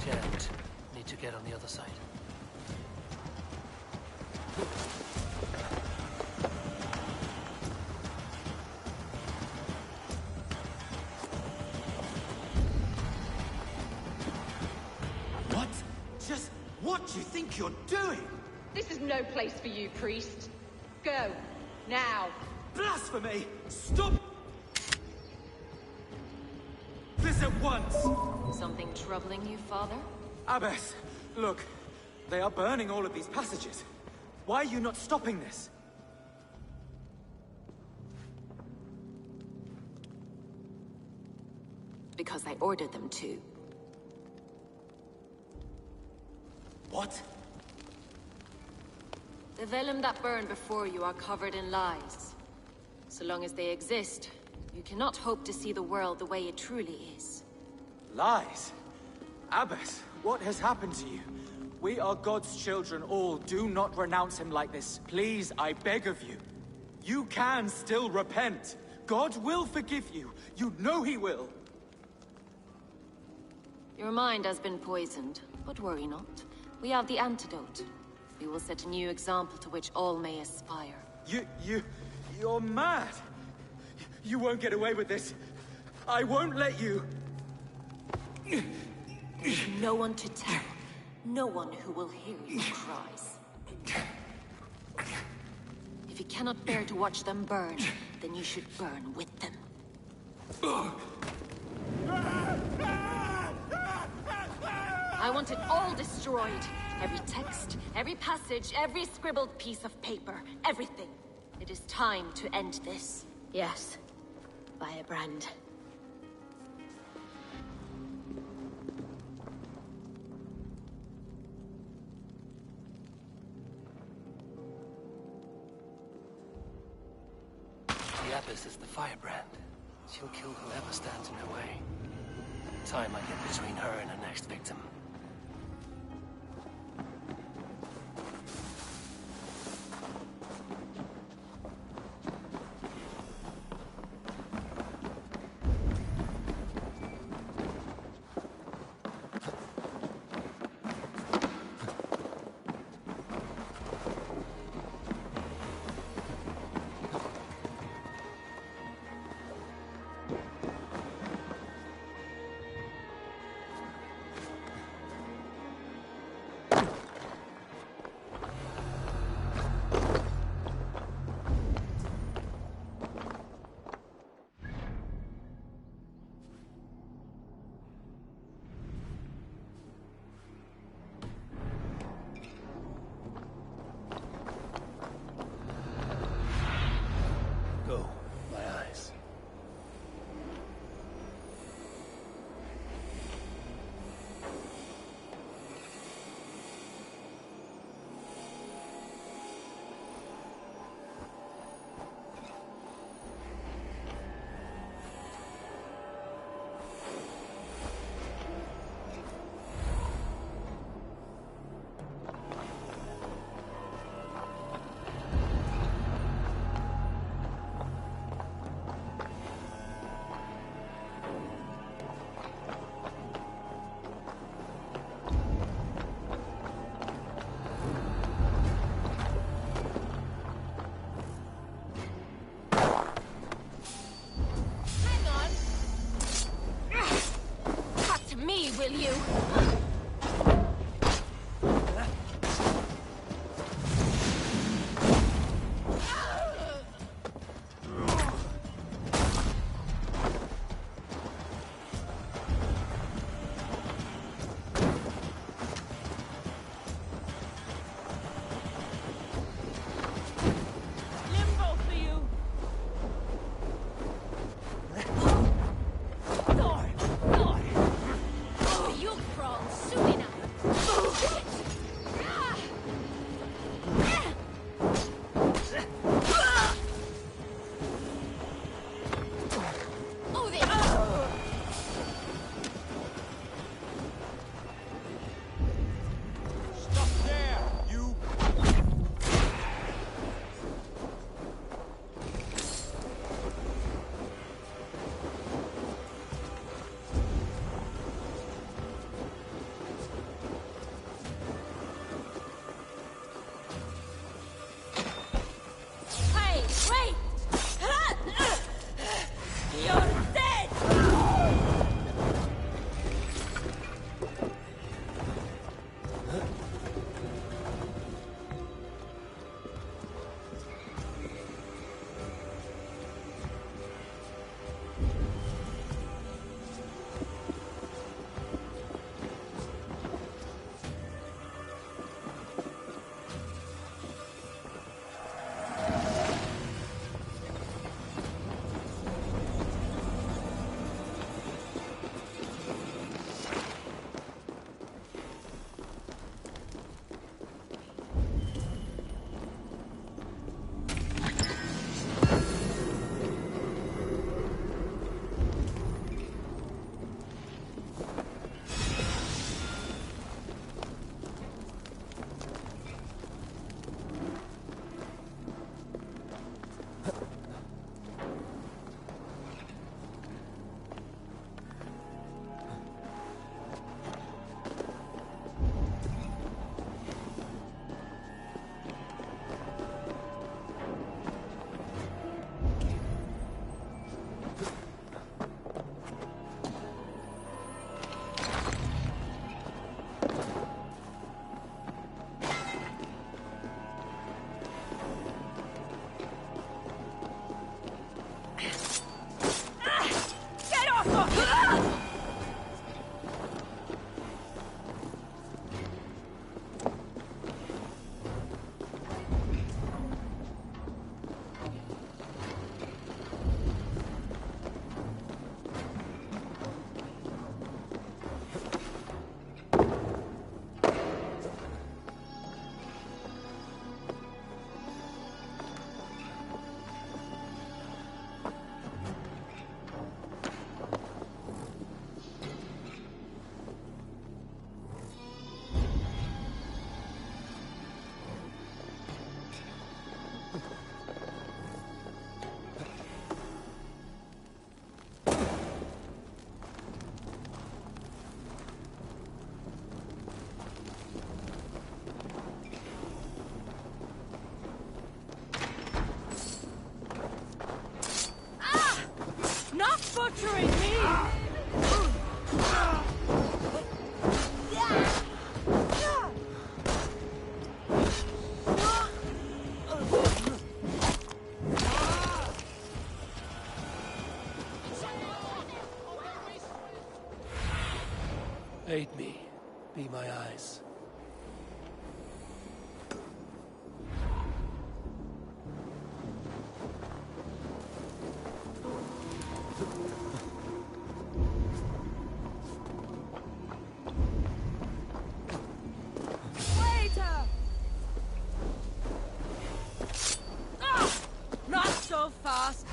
Jammed. Need to get on the other side. What? Just what do you think you're doing? This is no place for you, priest. Go. Now. Blasphemy! Stop this at once! Something troubling you, Father? Abbess, look. They are burning all of these passages. Why are you not stopping this? Because I ordered them to. What? The vellum that burn before you are covered in lies. So long as they exist, you cannot hope to see the world the way it truly is. Lies? Abbess, what has happened to you? We are God's children all. Do not renounce him like this. Please, I beg of you. You can still repent. God will forgive you. You know he will. Your mind has been poisoned, but worry not. We have the antidote. We will set a new example to which all may aspire. You're mad. You won't get away with this. I won't let you. There's no one to tell. No one who will hear your cries. If you cannot bear to watch them burn, then you should burn with them. I want it all destroyed. Every text, every passage, every scribbled piece of paper, everything. It is time to end this. Yes. Firebrand. The Abbess is the firebrand. She'll kill whoever stands in her way. Time I get between her and her next victim. Will you? Crawl. Aid me. Be my eyes. Waiter! Ah! Not so fast!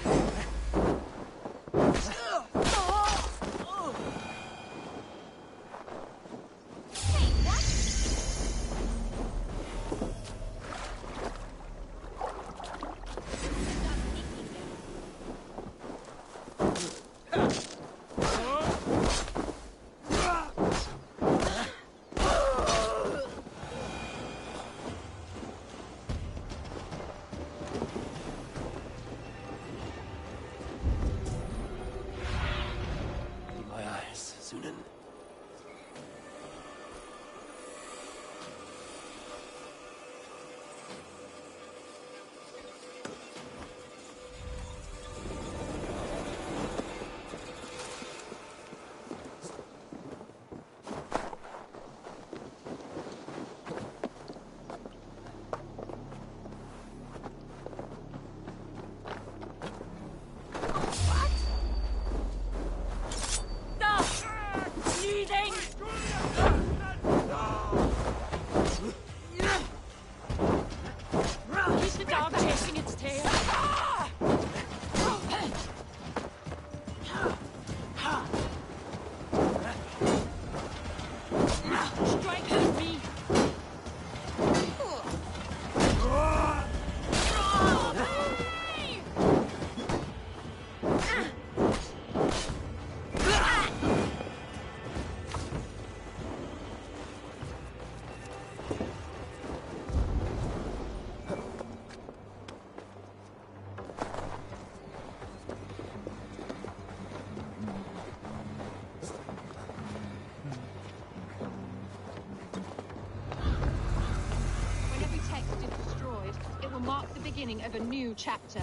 Beginning of a new chapter,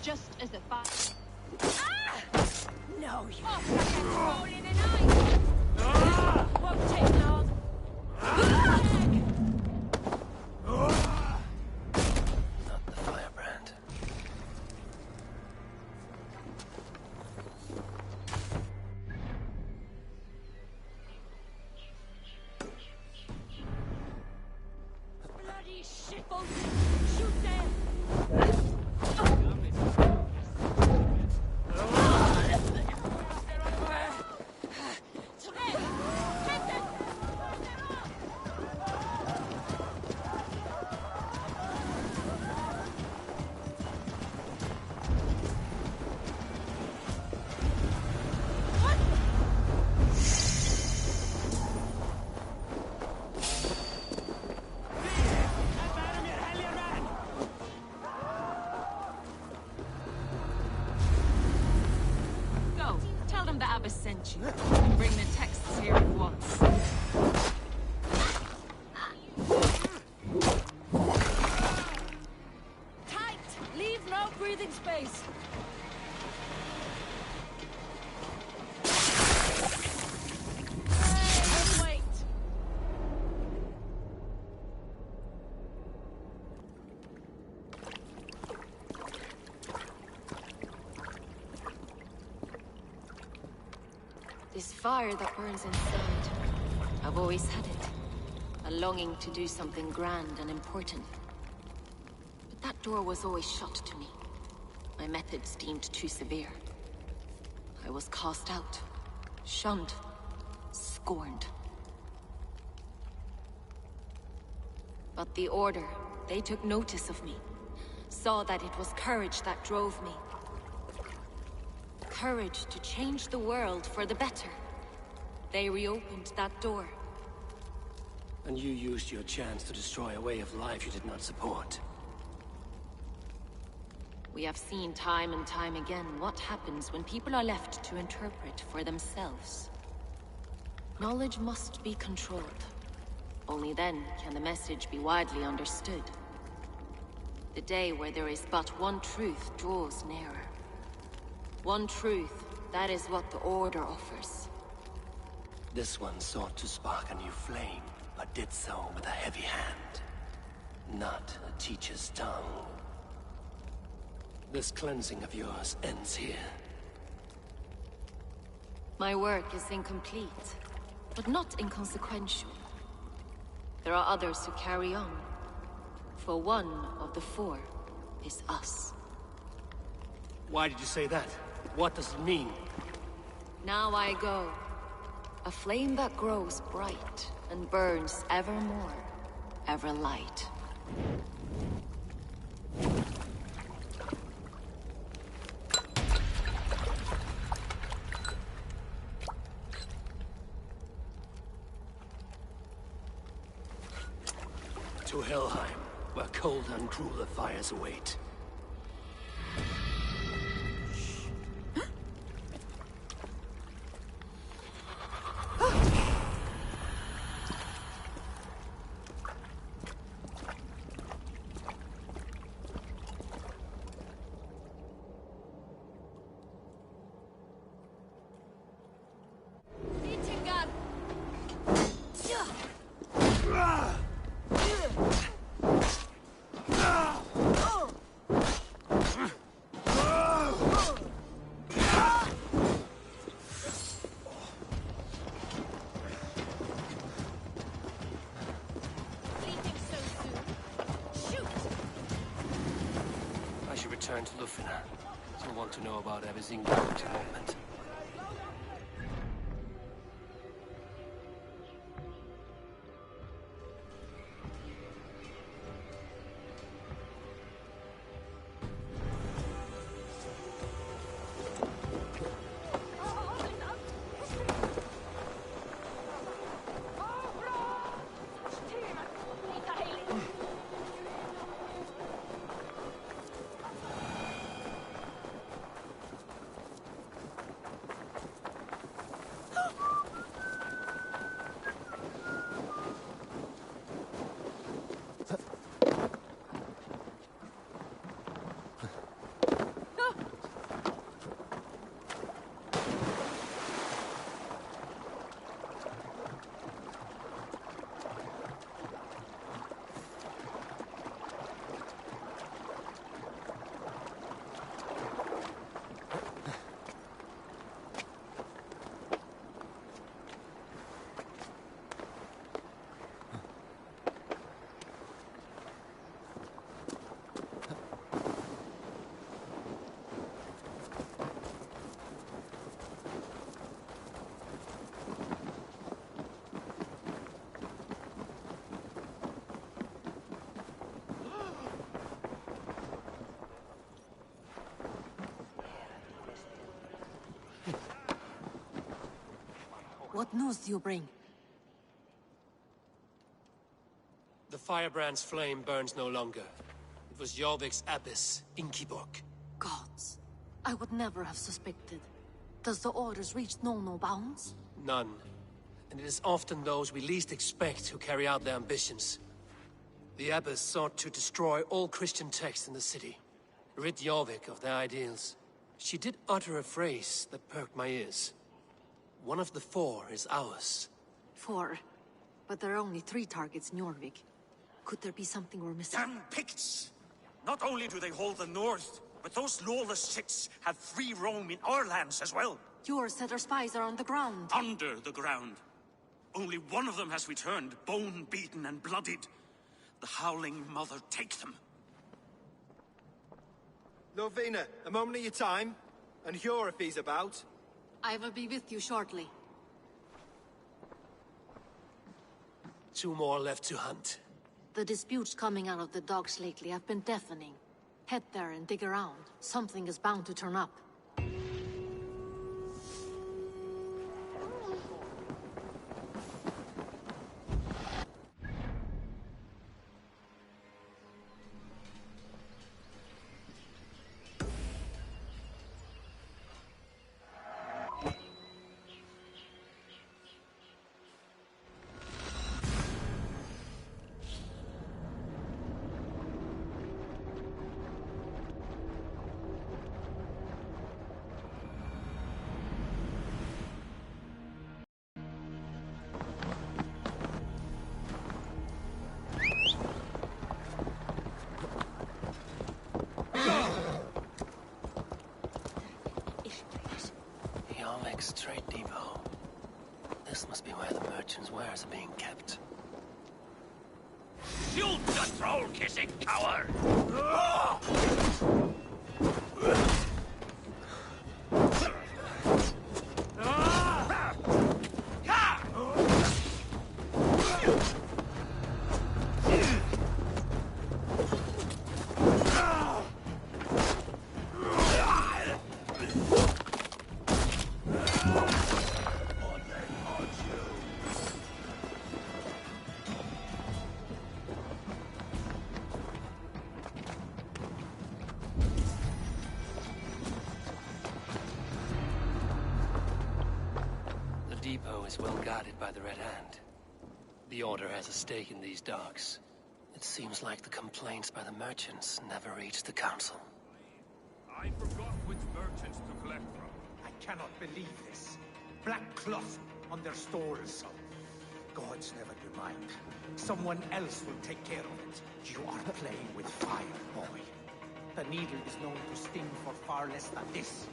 just as the No, you rolling an eye. won't take long. Not the firebrand. Bloody shitballs! Shoot them! Go. Tell them the Abbess sent you. And bring the texts here at once. Tight! Leave no breathing space! Hey, wait! This fire that burns inside. I've always had it. A longing to do something grand and important. But that door was always shut to me. My methods deemed too severe. I was cast out. Shunned. Scorned. But the Order, they took notice of me. Saw that it was courage that drove me. Courage to change the world for the better. They reopened that door. And you used your chance to destroy a way of life you did not support. We have seen time and time again what happens when people are left to interpret for themselves. Knowledge must be controlled. Only then can the message be widely understood. The day where there is but one truth draws nearer. One truth, that is what the Order offers. This one sought to spark a new flame, but did so with a heavy hand, not a teacher's tongue. This cleansing of yours ends here. My work is incomplete, but not inconsequential. There are others who carry on. For one of the four is us. Why did you say that? What does it mean? Now I go. A flame that grows bright and burns ever more, ever light. To Helheim, where cold and crueler fires await. Return to Lufina. She'll want to know about everything at the moment. What news do you bring? The firebrand's flame burns no longer. It was Jorvik's abyss, Inkiborg. Gods. I would never have suspected. Does the orders reach no bounds? None. And it is often those we least expect who carry out their ambitions. The abbess sought to destroy all Christian texts in the city. Rid Jorvik of their ideals. She did utter a phrase that perked my ears. One of the four is ours. 4. But there are only 3 targets in Jorvik. Could there be something we're missing? Damn Picts! Not only do they hold the north, but those lawless shits have free roam in our lands as well. Your set our spies are on the ground. Under the ground. Only one of them has returned, bone-beaten and bloodied. The Howling Mother take them. Lovina, a moment of your time. And Hjor if he's about. I will be with you shortly. 2 more left to hunt. The disputes coming out of the docks lately have been deafening. Head there and dig around. Something is bound to turn up. merchant's wares are being kept. Shoot the troll-kissing coward! The depot is well guarded by the Red Hand. The Order has a stake in these docks. It seems like the complaints by the merchants never reached the Council. I forgot which merchants to collect from. I cannot believe this. Black cloth on their stores. Gods never do mind. Someone else will take care of it. You are playing with fire, boy. The needle is known to sting for far less than this.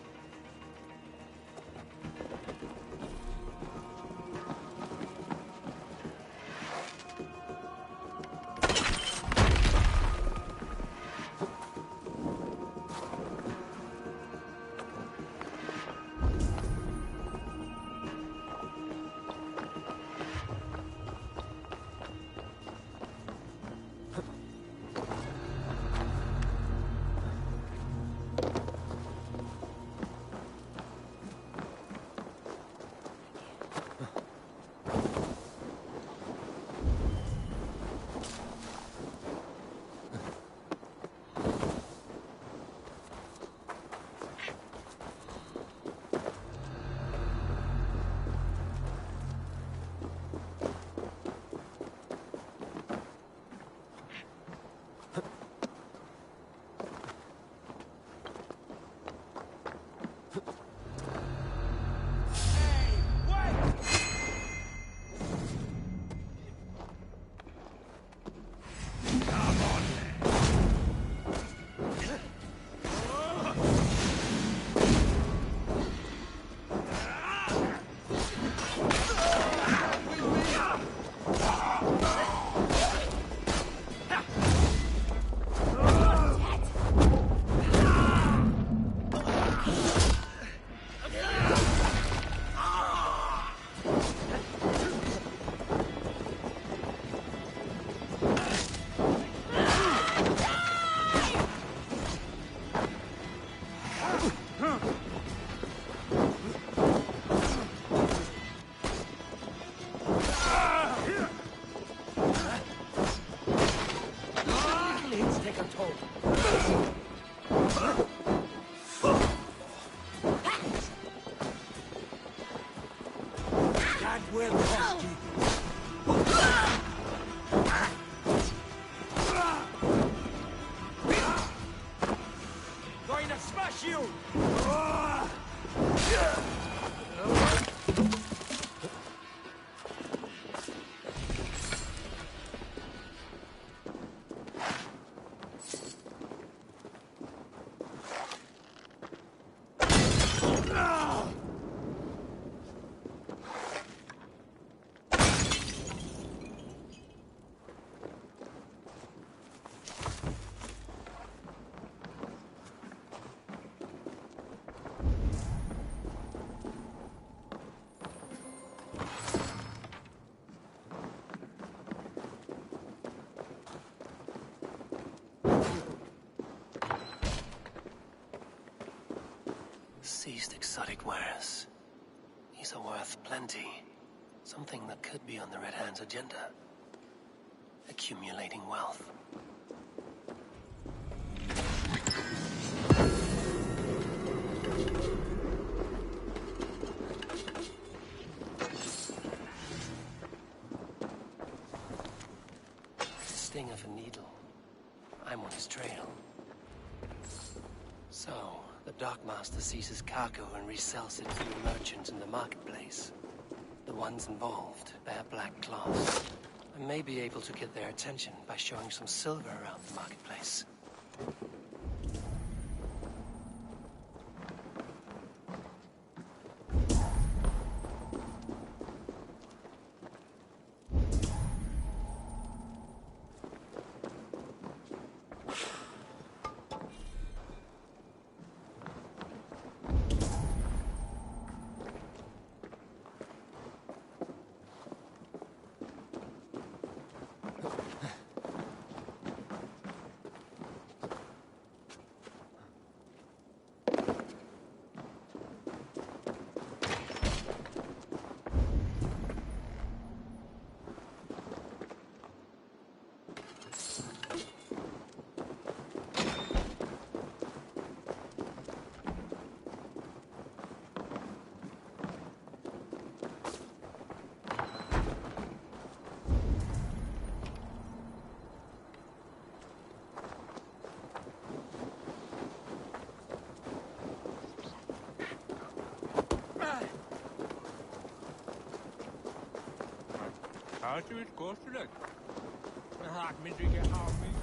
Seized exotic wares. These are worth plenty. Something that could be on the Red Hand's agenda. Accumulating wealth. Sting of a needle. I'm on his trail. So, the dockmaster seizes cargo and resells it through merchants in the marketplace. The ones involved bear black cloths. I may be able to get their attention by showing some silver around the marketplace. Hast du es kostet? Det hat mig ikke af mig.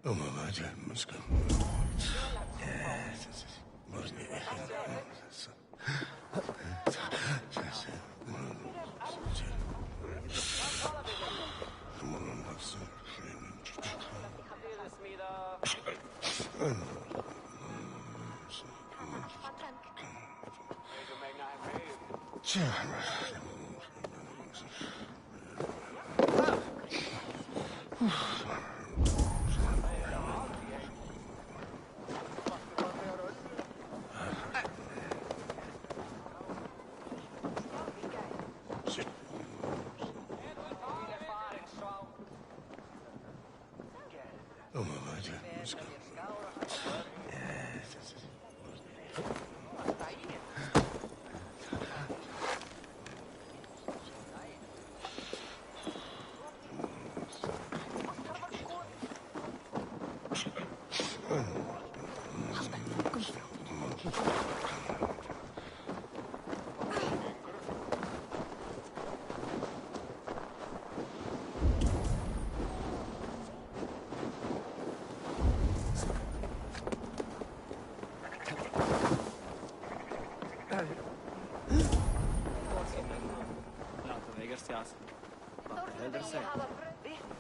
Oma vaja, man skal.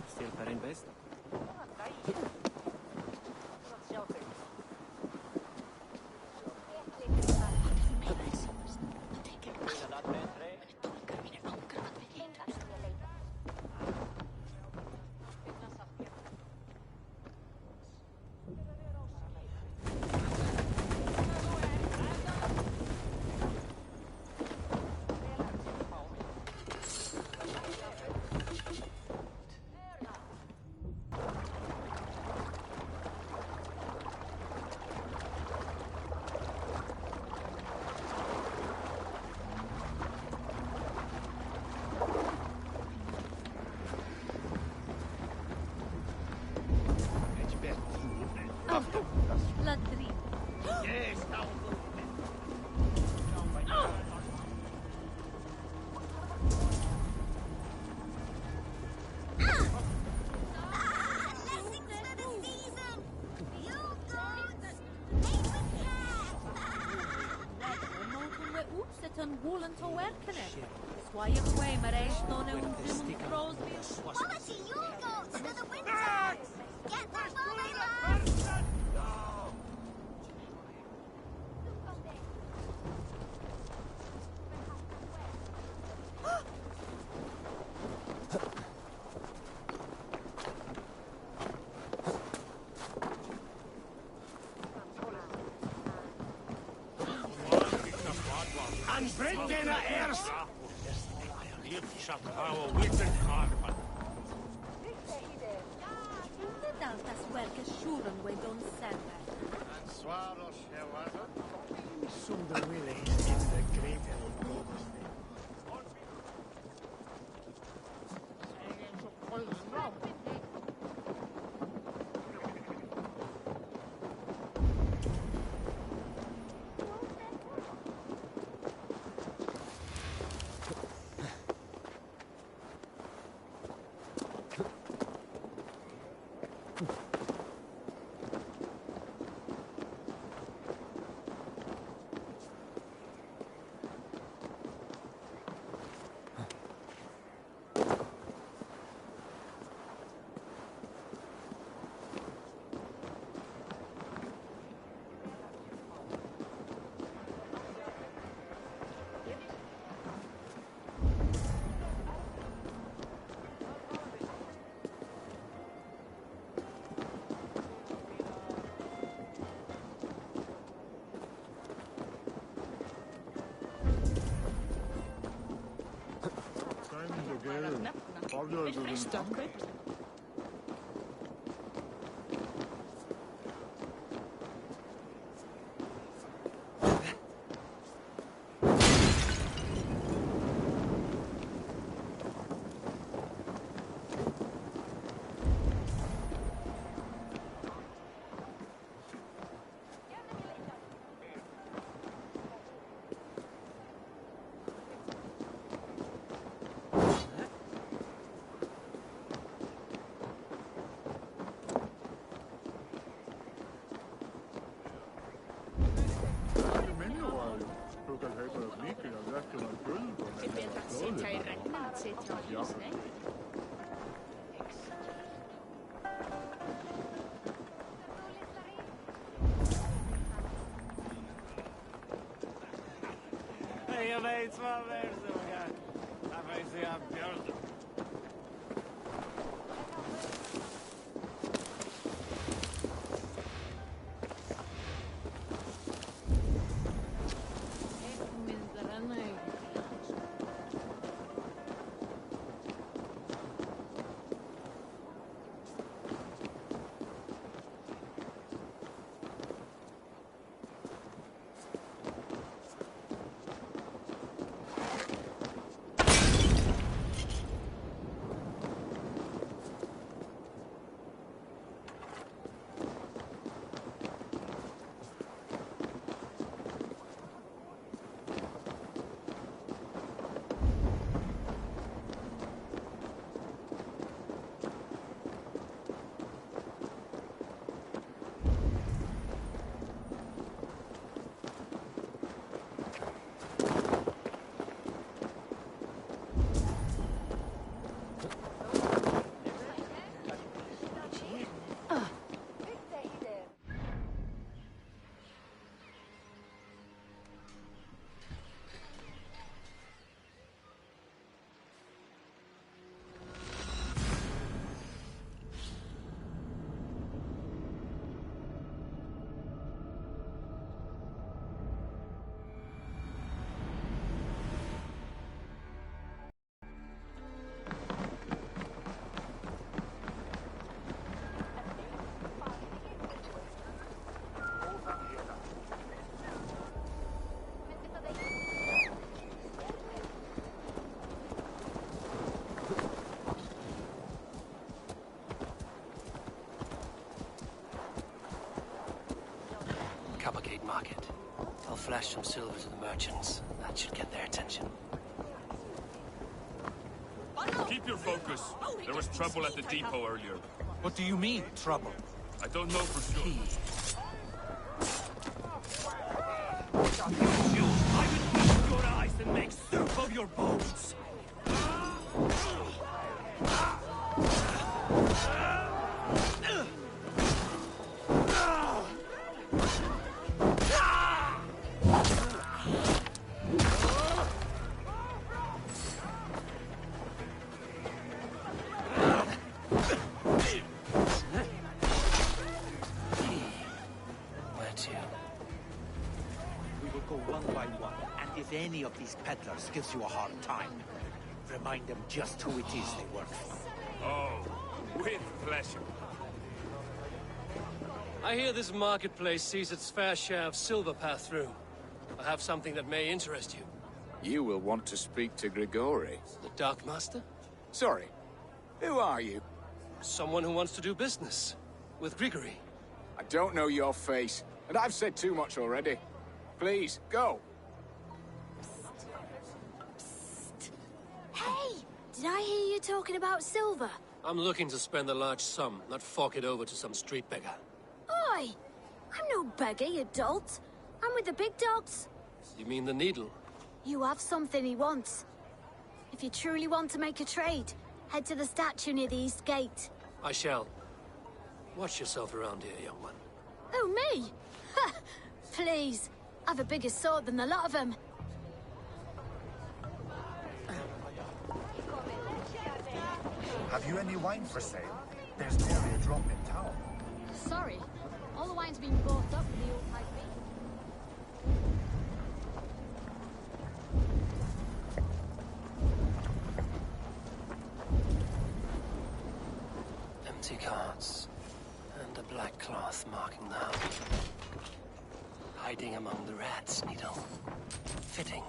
Still per in best. Ladrino. Yes, now. Woolen to werken it. Squire Quay, maar hij is nog een Crosby. Quality U-boats to the winter! Get them while they last! And break dinner airs! D'altas werken schuren we don't send that. Swallows, Soon the village in the greater Jag vet vad det är så här. Jag vet så jag björn. Market. I'll flash some silver to the merchants. That should get their attention. Keep your focus. There was trouble at the depot earlier. What do you mean, trouble? I don't know for sure. I will eat your eyes and make soup of your bones. Any of these peddlers gives you a hard time, remind them just who it is they work for. Oh, with pleasure. I hear this marketplace sees its fair share of silver pass through. I have something that may interest you. You will want to speak to Grigori. The Dark Master? Sorry. Who are you? Someone who wants to do business. With Grigori. I don't know your face, and I've said too much already. Please, go. Hey! Did I hear you talking about silver? I'm looking to spend a large sum, not fork it over to some street beggar. Oi! I'm no beggar, you dolt. I'm with the big dogs. You mean the needle? You have something he wants. If you truly want to make a trade, head to the statue near the East Gate. I shall. Watch yourself around here, young one. Oh, me? Ha! Please. I've a bigger sword than the lot of them. Have you any wine for sale? There's nearly a drop in town. Sorry. All the wine's been bought up for the old high fee. Empty carts. And a black cloth marking the house. Hiding among the rats, Needle. Fitting.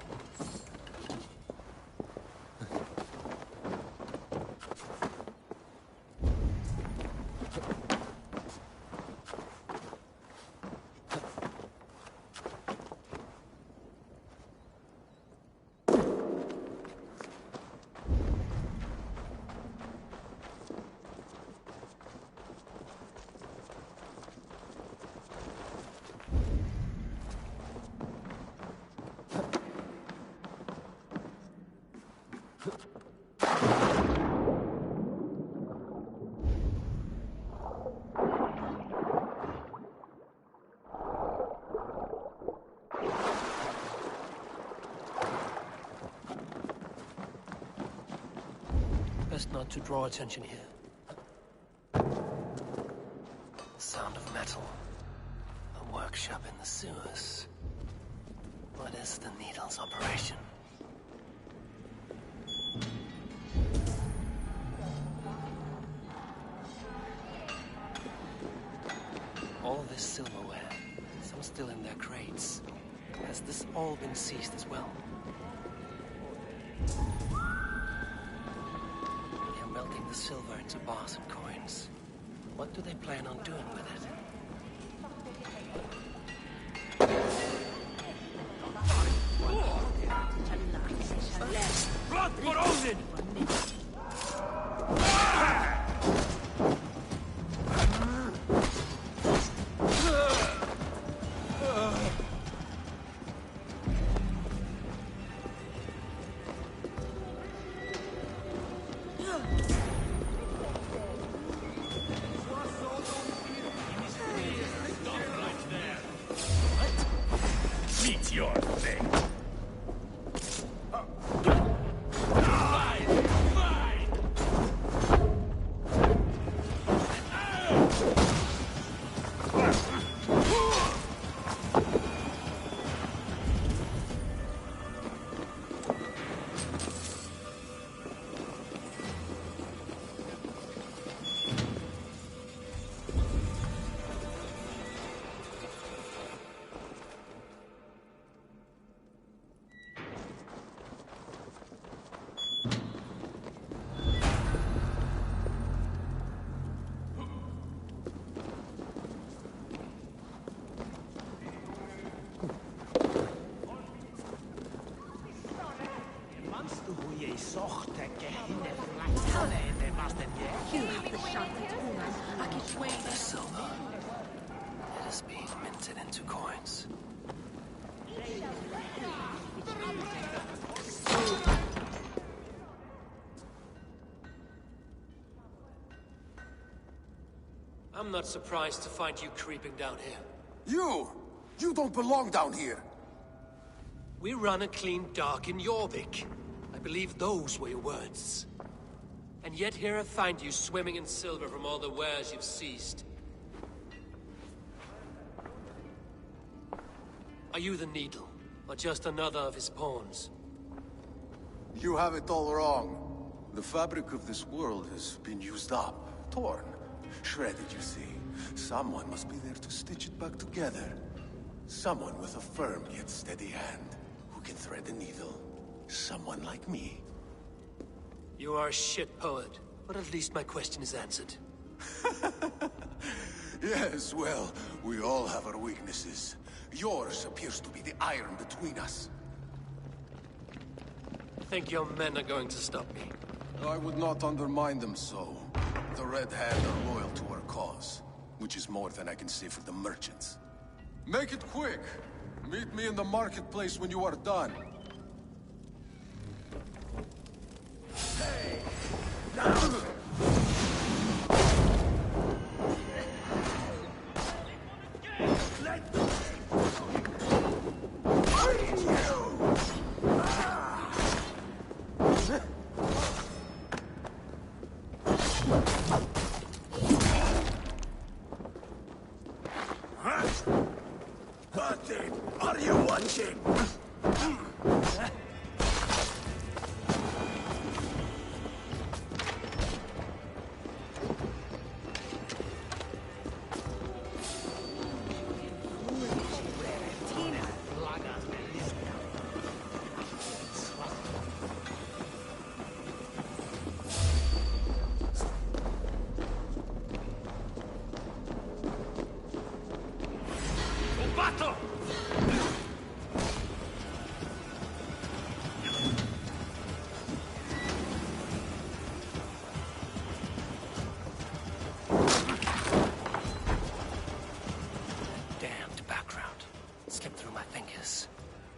Best not to draw attention here. The sound of metal. A workshop in the sewers. What is the Needle's operation? All this silverware, some still in their crates. Has this all been seized as well? They're melting the silver into bars and coins. What do they plan on doing with it? Blood for Odin! Meet your fate. You have the shanty Unan, Akishwain. The silver. It is being minted into coins. I'm not surprised to find you creeping down here. You don't belong down here! We run a clean dock in Jorvik. I believe those were your words. And yet here I find you swimming in silver from all the wares you've seized. Are you the Needle, or just another of his pawns? You have it all wrong. The fabric of this world has been used up, torn, shredded, you see. Someone must be there to stitch it back together. Someone with a firm yet steady hand, who can thread a needle. Someone like me. You are a shit poet, but at least my question is answered. Yes, well, we all have our weaknesses. Yours appears to be the iron between us. Think your men are going to stop me? I would not undermine them so. The Red Hand are loyal to our cause, which is more than I can say for the merchants. Make it quick! Meet me in the marketplace when you are done. Hey! Now! Are you watching? Battle! Damned background. Slipped through my fingers.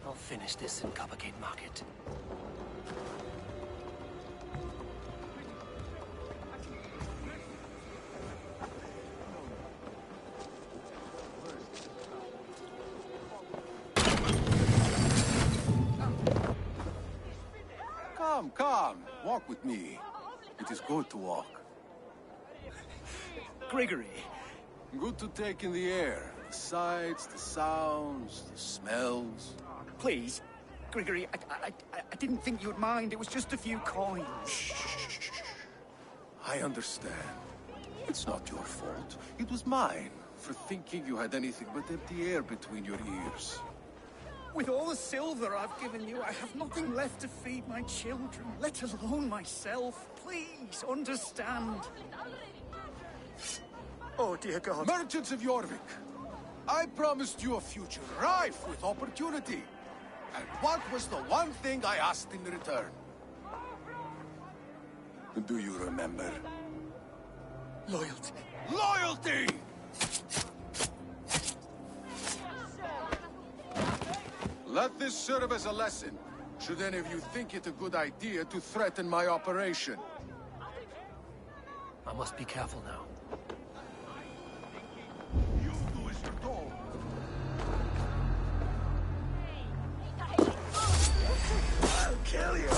I'll finish this in Coppergate Market. Come, walk with me. It is good to walk. Grigory. Good to take in the air. The sights, the sounds, the smells. Please, Grigory, I didn't think you'd mind. It was just a few coins. I understand. It's not your fault. It was mine, for thinking you had anything but empty air between your ears. With all the silver I've given you, I have nothing left to feed my children, let alone myself. Please, understand. Oh, dear God. Merchants of Jorvik, I promised you a future rife with opportunity. And what was the one thing I asked in return? Do you remember? Loyalty. Loyalty! Let this serve as a lesson, should any of you think it a good idea to threaten my operation. I must be careful now. You do as you're told. I'll kill you!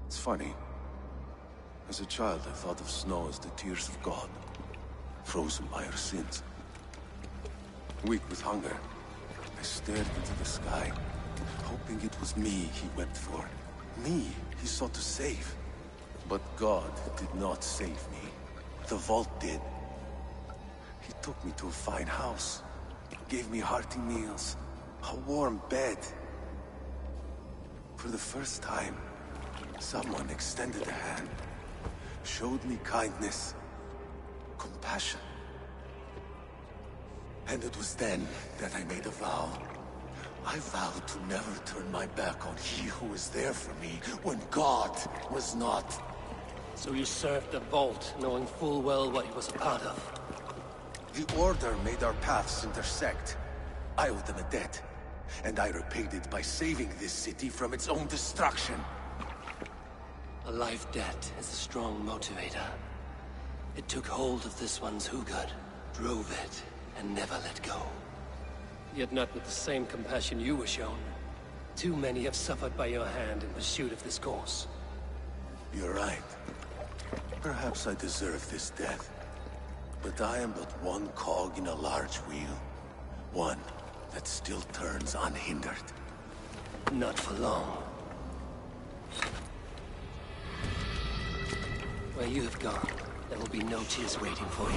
It's funny. As a child, I thought of snow as the tears of God, frozen by our sins. Weak with hunger, I stared into the sky, hoping it was me he wept for. Me he sought to save. But God did not save me. The vault did. He took me to a fine house, gave me hearty meals, a warm bed. For the first time, someone extended a hand, showed me kindness, compassion. And it was then that I made a vow. I vowed to never turn my back on he who was there for me when God was not. So you served the Vault, knowing full well what he was a part of. The Order made our paths intersect. I owed them a debt, and I repaid it by saving this city from its own destruction. A life debt is a strong motivator. It took hold of this one's Hugad, drove it, and never let go. Yet not with the same compassion you were shown. Too many have suffered by your hand in pursuit of this course. You're right. Perhaps I deserve this death. But I am but one cog in a large wheel. One that still turns unhindered. Not for long. Where you have gone, there will be no tears waiting for you.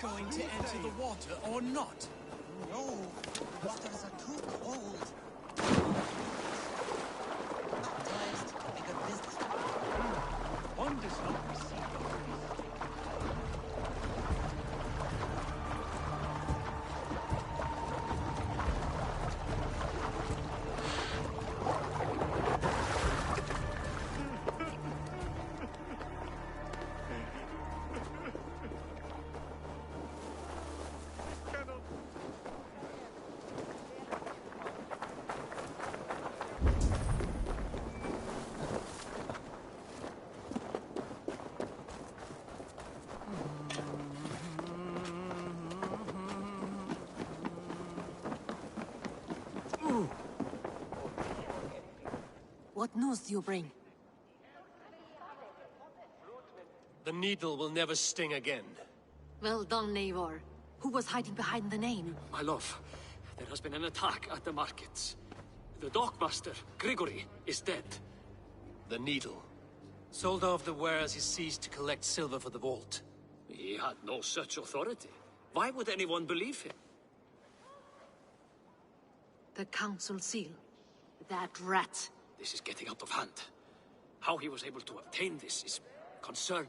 Going to enter the water or not? No, the waters are too cold. Baptized to bigger business. One does not receive. What news do you bring? The needle will never sting again. Well done, Eivor. Who was hiding behind the name? My love, there has been an attack at the markets. The dockmaster, Grigory, is dead. The needle. Sold off the wares he seized to collect silver for the vault. He had no such authority. Why would anyone believe him? The council seal. That rat. This is getting out of hand. How he was able to obtain this is concerning.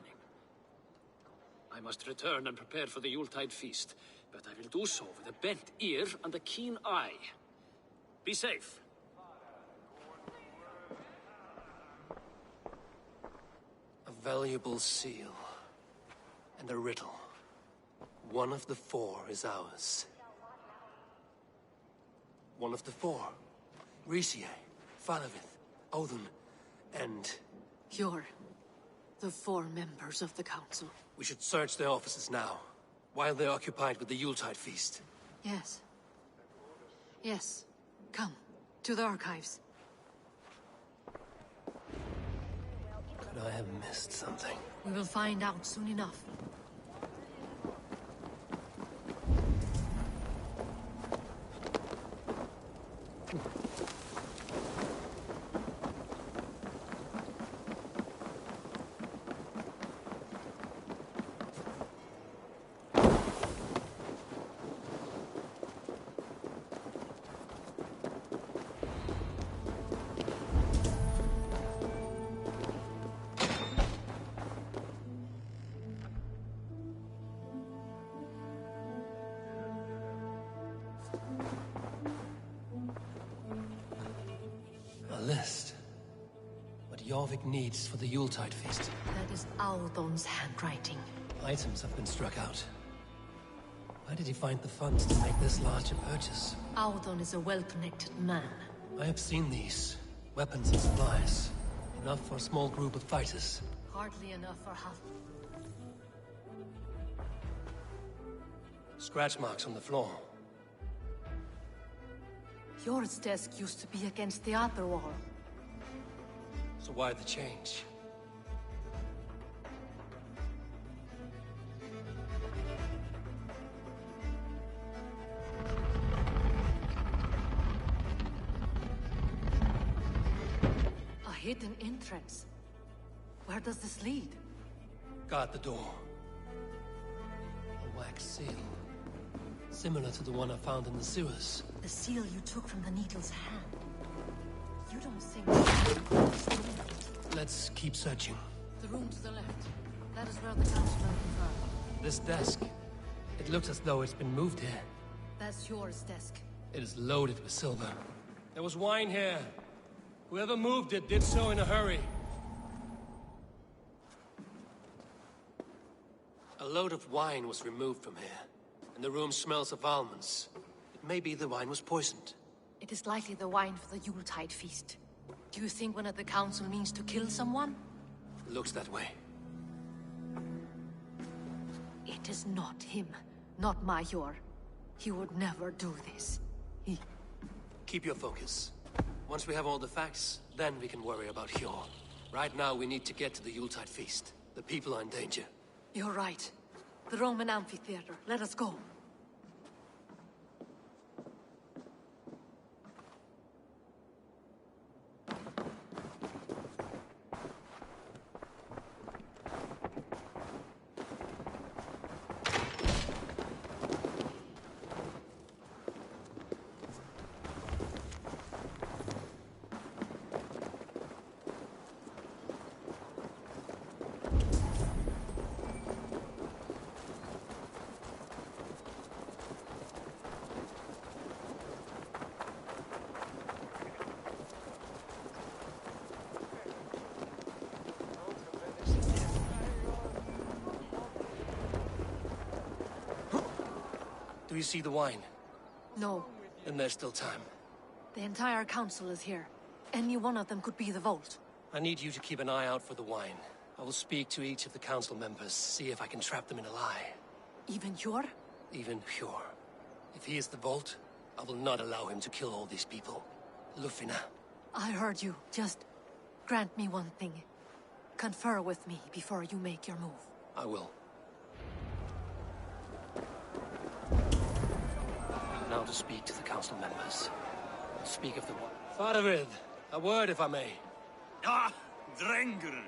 I must return and prepare for the Yuletide feast, but I will do so with a bent ear and a keen eye. Be safe. A valuable seal. And a riddle. One of the four is ours. One of the four. Risie, Falavith, Odin, and... You're the four members of the council. We should search their offices now, while they're occupied with the Yuletide feast. Yes. Yes. Come, to the archives. Could I have missed something? We will find out soon enough. List. What Jorvik needs for the Yuletide feast. That is Audon's handwriting. Items have been struck out. Where did he find the funds to make this large a purchase? Audon is a well-connected man. I have seen these. Weapons and supplies. Enough for a small group of fighters. Hardly enough for half. Scratch marks on the floor. Yours desk used to be against the other wall. So why the change? A hidden entrance. Where does this lead? Guard the door. A wax seal. Similar to the one I found in the sewers. The seal you took from the needle's hand. You don't think... Let's keep searching. The room to the left. That is where the council confirmed. This desk. It looks as though it's been moved here. That's yours desk. It is loaded with silver. There was wine here. Whoever moved it did so in a hurry. A load of wine was removed from here. And the room smells of almonds. It may be the wine was poisoned. It is likely the wine for the Yuletide feast. Do you think one of the council means to kill someone? It looks that way. It is not him. Not Major. He would never do this. He... Keep your focus. Once we have all the facts, then we can worry about Hjor. Right now, we need to get to the Yuletide feast. The people are in danger. You're right. The Roman amphitheater. Let us go. Do you see the wine? No. Then there's still time. The entire council is here. Any one of them could be the vault. I need you to keep an eye out for the wine. I will speak to each of the council members, see if I can trap them in a lie. Even Hjor? Even Hjor. If he is the vault, I will not allow him to kill all these people. Lufina. I heard you. Just Grant me one thing. Confer with me before you make your move. I will. Now to speak to the council members. Speak of the one. Faravid, a word if I may. Ah, Drengr.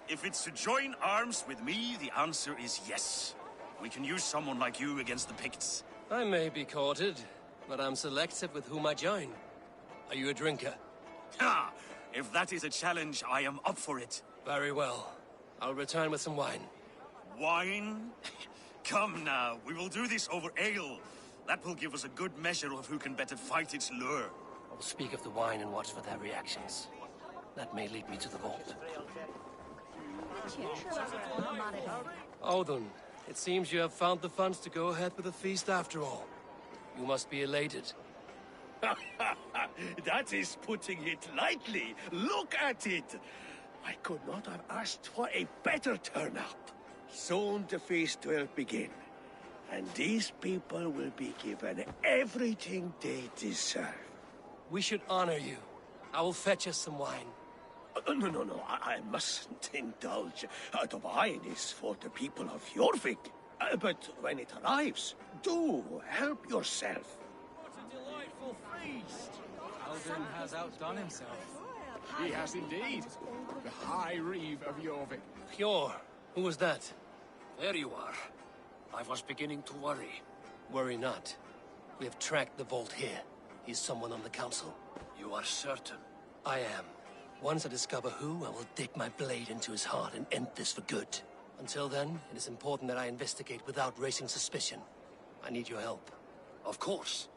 If it's to join arms with me, the answer is yes. We can use someone like you against the Picts. I may be courted, but I'm selective with whom I join. Are you a drinker? Ha! If that is a challenge, I am up for it. Very well. I'll return with some wine. Wine? Come now, we will do this over ale. That will give us a good measure of who can better fight its lure. I'll speak of the wine and watch for their reactions. That may lead me to the vault. Odin, it seems you have found the funds to go ahead with the feast after all. You must be elated. That is putting it lightly. Look at it. I could not have asked for a better turnout. Soon the feast will begin. And these people will be given everything they deserve. We should honor you. I will fetch us some wine. No, I mustn't indulge. The wine is for the people of Jorvik. But when it arrives, do help yourself. What a delightful feast! Alden has outdone himself. He has indeed. The High Reeve of Jorvik. Hjor, who was that? There you are. I was beginning to worry. Worry not. We have tracked the vault here. He's someone on the council. You are certain? I am. Once I discover who, I will dig my blade into his heart and end this for good. Until then, it is important that I investigate without raising suspicion. I need your help. Of course.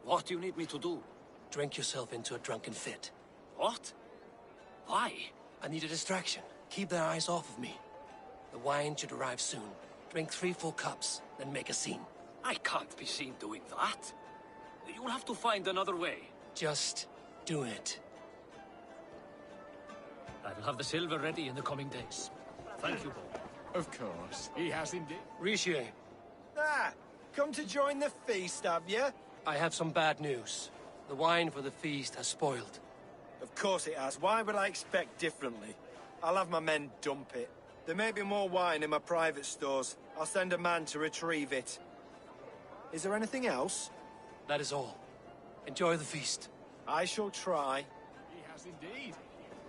What do you need me to do? Drink yourself into a drunken fit. What? Why? I need a distraction. Keep their eyes off of me. The wine should arrive soon. Drink 3 full cups, then make a scene. I can't be seen doing that. You'll have to find another way. Just do it. I will have the silver ready in the coming days. Thank you both. Of course, he has indeed. Rishi. Ah, come to join the feast, have you? I have some bad news. The wine for the feast has spoiled. Of course it has. Why would I expect differently? I'll have my men dump it. There may be more wine in my private stores. I'll send a man to retrieve it. Is there anything else? That is all. Enjoy the feast. I shall try. He has indeed.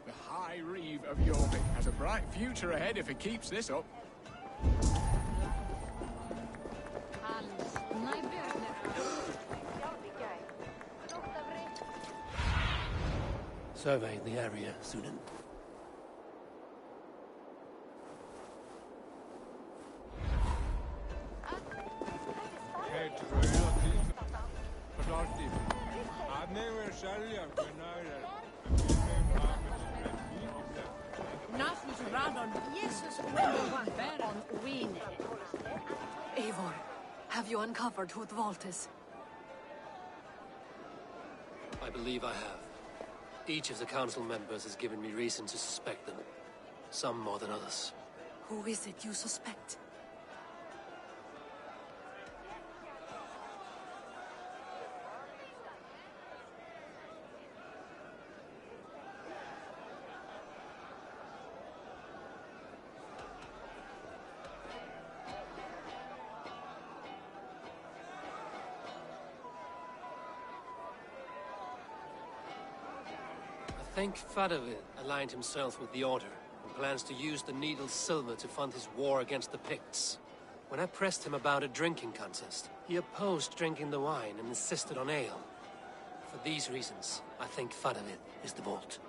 The High Reeve of Jorvik has a bright future ahead if he keeps this up. Survey the area, Sudan. Eivor, have you uncovered who the vault is? I believe I have. Each of the council members has given me reason to suspect them. Some more than others. Who is it you suspect? I think Fadavid aligned himself with the Order, and plans to use the Needle's silver to fund his war against the Picts. When I pressed him about a drinking contest, he opposed drinking the wine and insisted on ale. For these reasons, I think Fadavid is the vault.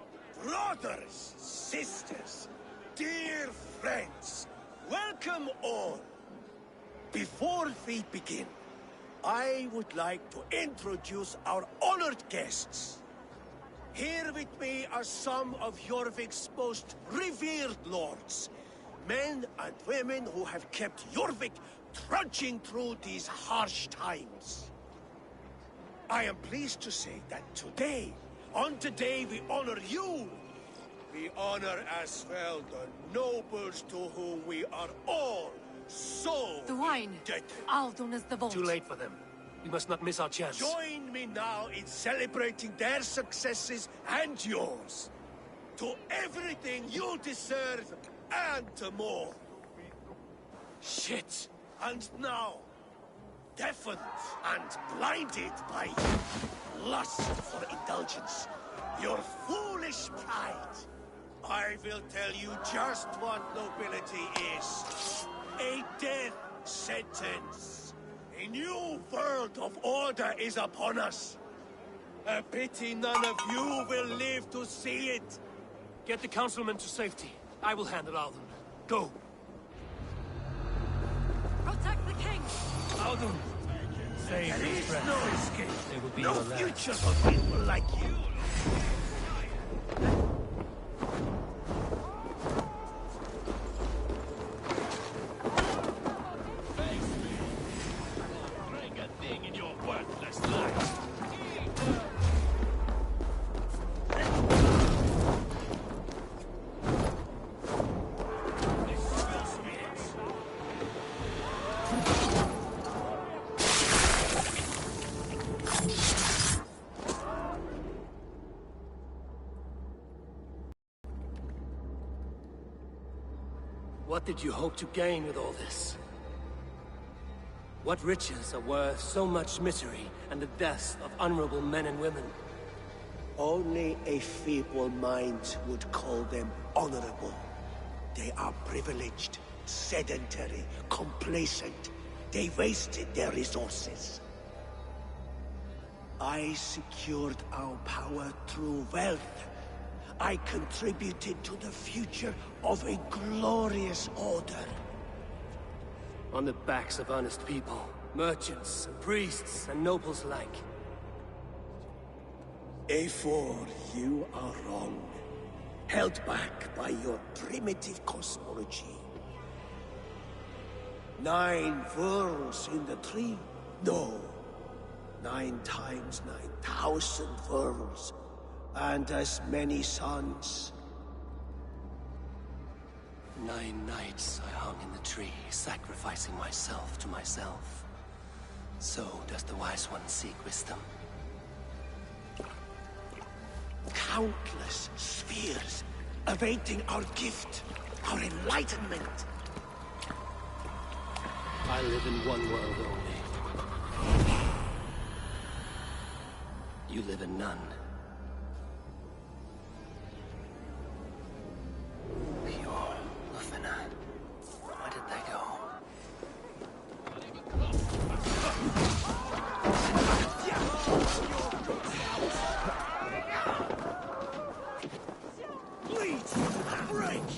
Brothers, sisters, dear friends, welcome all. Before we begin, I would like to introduce our honored guests. Here with me are some of Jorvik's most revered lords. Men and women who have kept Jorvik trudging through these harsh times. I am pleased to say that today, on the day we honor you, we honor as well the nobles to whom we are all so The wine! indebted. Aldun is the vault. Too late for them. We must not miss our chance. Join me now in celebrating their successes and yours. to everything you deserve, and to more. Shit! And now, deafened and blinded by lust for indulgence, your foolish pride, I will tell you just what nobility is. A death sentence. A new world of order is upon us. A pity none of you will live to see it. Get the councilmen to safety. I will handle Alden. Go. Protect the king! Alden! There is no escape. There will be no no land. future for people like you. What did you hope to gain with all this? What riches are worth so much misery and the deaths of honorable men and women? Only a feeble mind would call them honorable. They are privileged, sedentary, complacent. They wasted their resources. I secured our power through wealth. I contributed to the future of a glorious order. On the backs of honest people, merchants, and priests, and nobles alike. Eivor, you are wrong. Held back by your primitive cosmology. 9 worlds in the tree? No. 9 times 9,000 worlds. And as many suns. 9 nights I hung in the tree, sacrificing myself to myself. So does the wise one seek wisdom. Countless spheres awaiting our gift, our enlightenment. I live in one world only. You live in none. Pure Lufina. Where did they go? Please, break!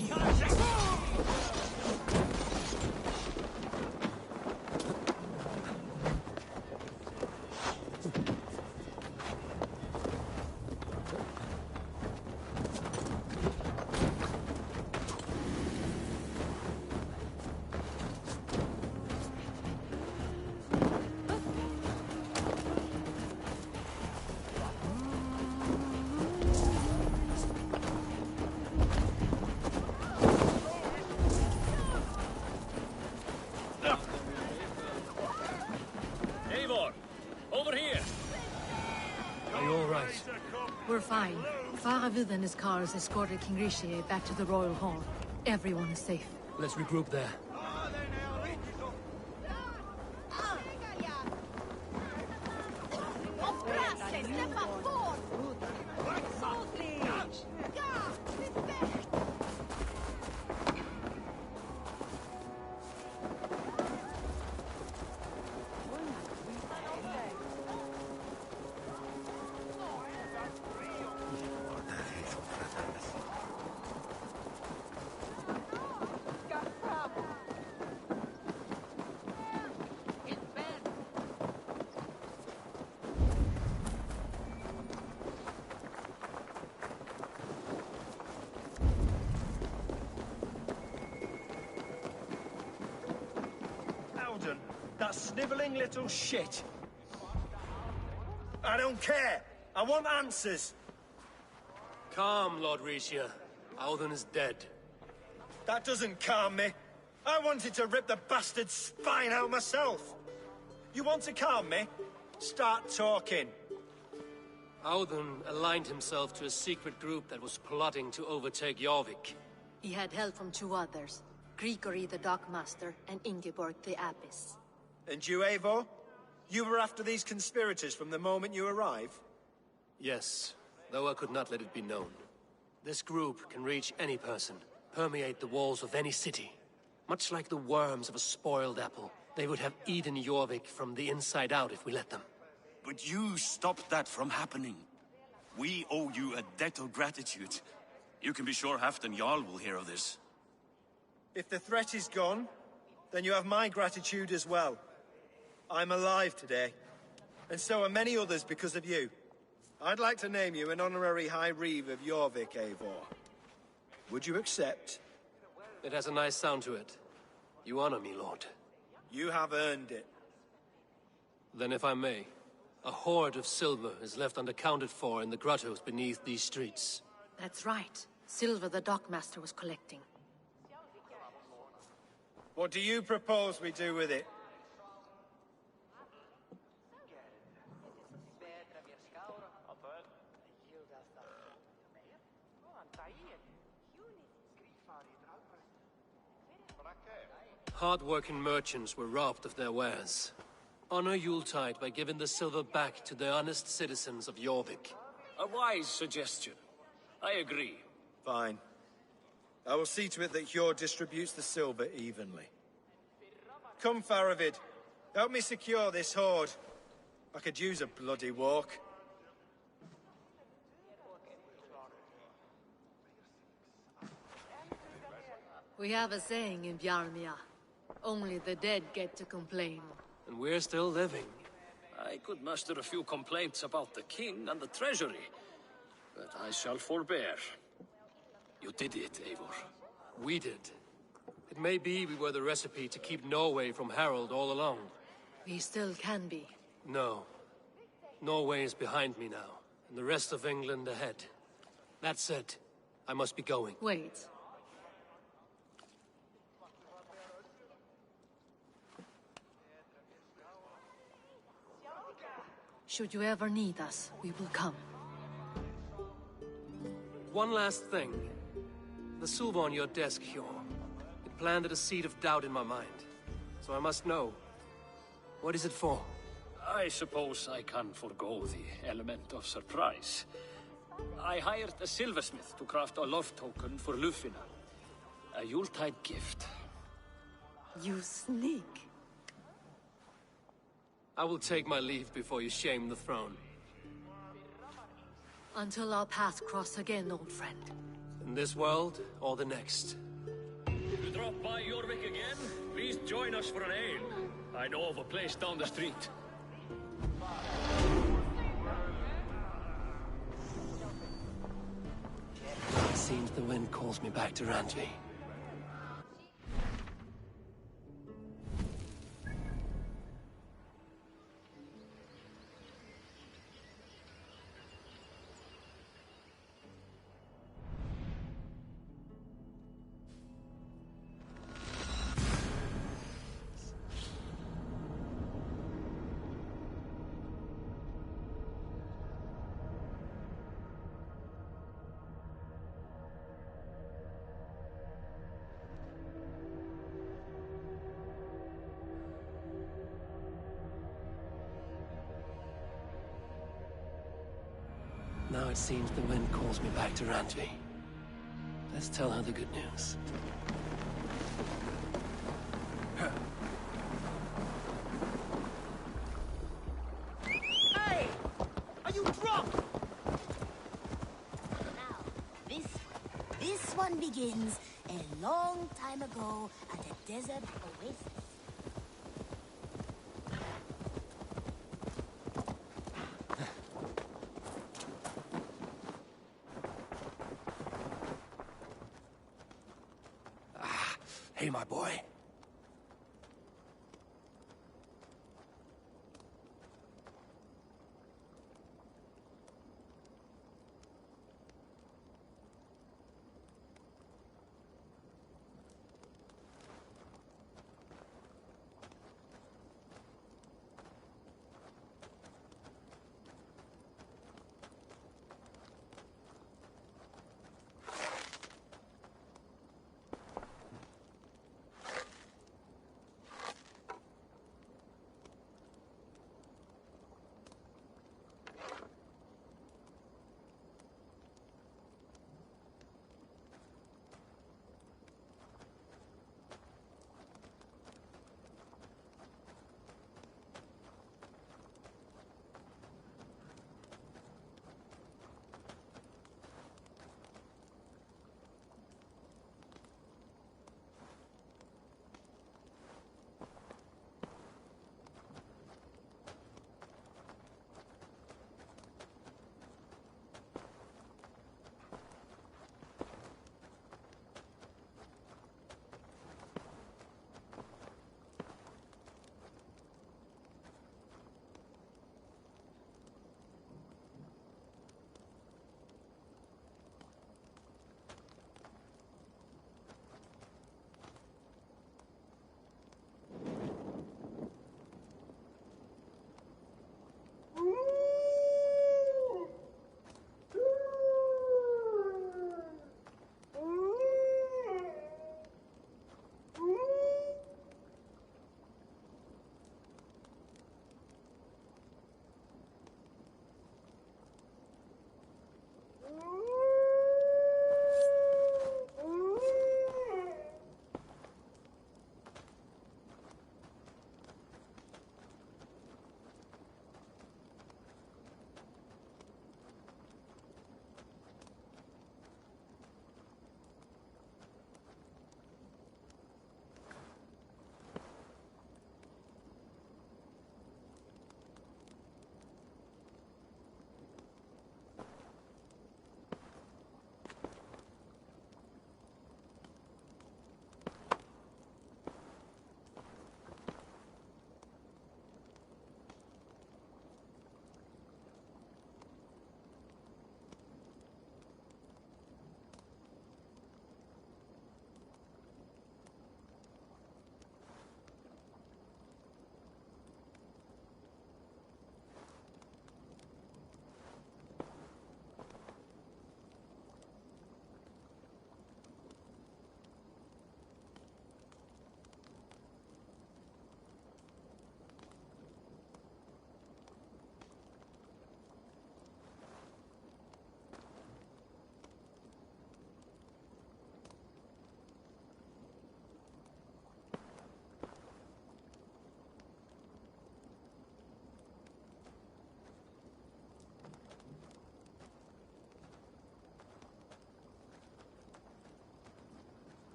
We're fine. Faravid and his cars escorted King Rishi back to the Royal Hall. Everyone is safe. Let's regroup there. That sniveling little shit. I don't care. I want answers. Calm, Lord Rishia. Alden is dead. That doesn't calm me. I wanted to rip the bastard's spine out myself. You want to calm me? Start talking. Audun aligned himself to a secret group that was plotting to overtake Jorvik. He had help from two others, Grigory the Dockmaster and Ingeborg the Abbess. And you, Eivor? You were after these conspirators from the moment you arrived? Yes, though I could not let it be known. This group can reach any person, permeate the walls of any city. Much like the worms of a spoiled apple, they would have eaten Jorvik from the inside out if we let them. But you stopped that from happening. We owe you a debt of gratitude. You can be sure Halfdan Jarl will hear of this. If the threat is gone, then you have my gratitude as well. I'm alive today, and so are many others because of you. I'd like to name you an honorary High Reeve of Jorvik, Eivor. Would you accept? It has a nice sound to it. You honor me, Lord. You have earned it. Then if I may, a hoard of silver is left unaccounted for in the grottos beneath these streets. That's right. Silver the Dockmaster was collecting. What do you propose we do with it? Hard-working merchants were robbed of their wares. Honor Yuletide by giving the silver back to the honest citizens of Jorvik. A wise suggestion. I agree. Fine. I will see to it that Hjord distributes the silver evenly. Come, Faravid. Help me secure this hoard. I could use a bloody walk. We have a saying in Bjarmia. Only the dead get to complain. And we're still living. I could muster a few complaints about the king and the treasury, but I shall forbear. You did it, Eivor. We did. It may be we were the recipe to keep Norway from Harald all along. We still can be. No. Norway is behind me now, and the rest of England ahead. That said, I must be going. Wait. Should you ever need us, we will come. One last thing. The silver on your desk, Hjor. It planted a seed of doubt in my mind. So I must know. What is it for? I suppose I can forego the element of surprise. I hired a silversmith to craft a love token for Lufina. A Yuletide gift. You sneak. I will take my leave before you shame the throne. Until our paths cross again, old friend. In this world, or the next. You drop by Jorvik again? Please join us for an ale. I know of a place down the street. It seems the wind calls me back to Randvi. Now it seems the wind calls me back to Randvi. Let's tell her the good news. Hey! Are you drunk? Now, this one begins a long time ago at a desert oasis. Hey, my boy.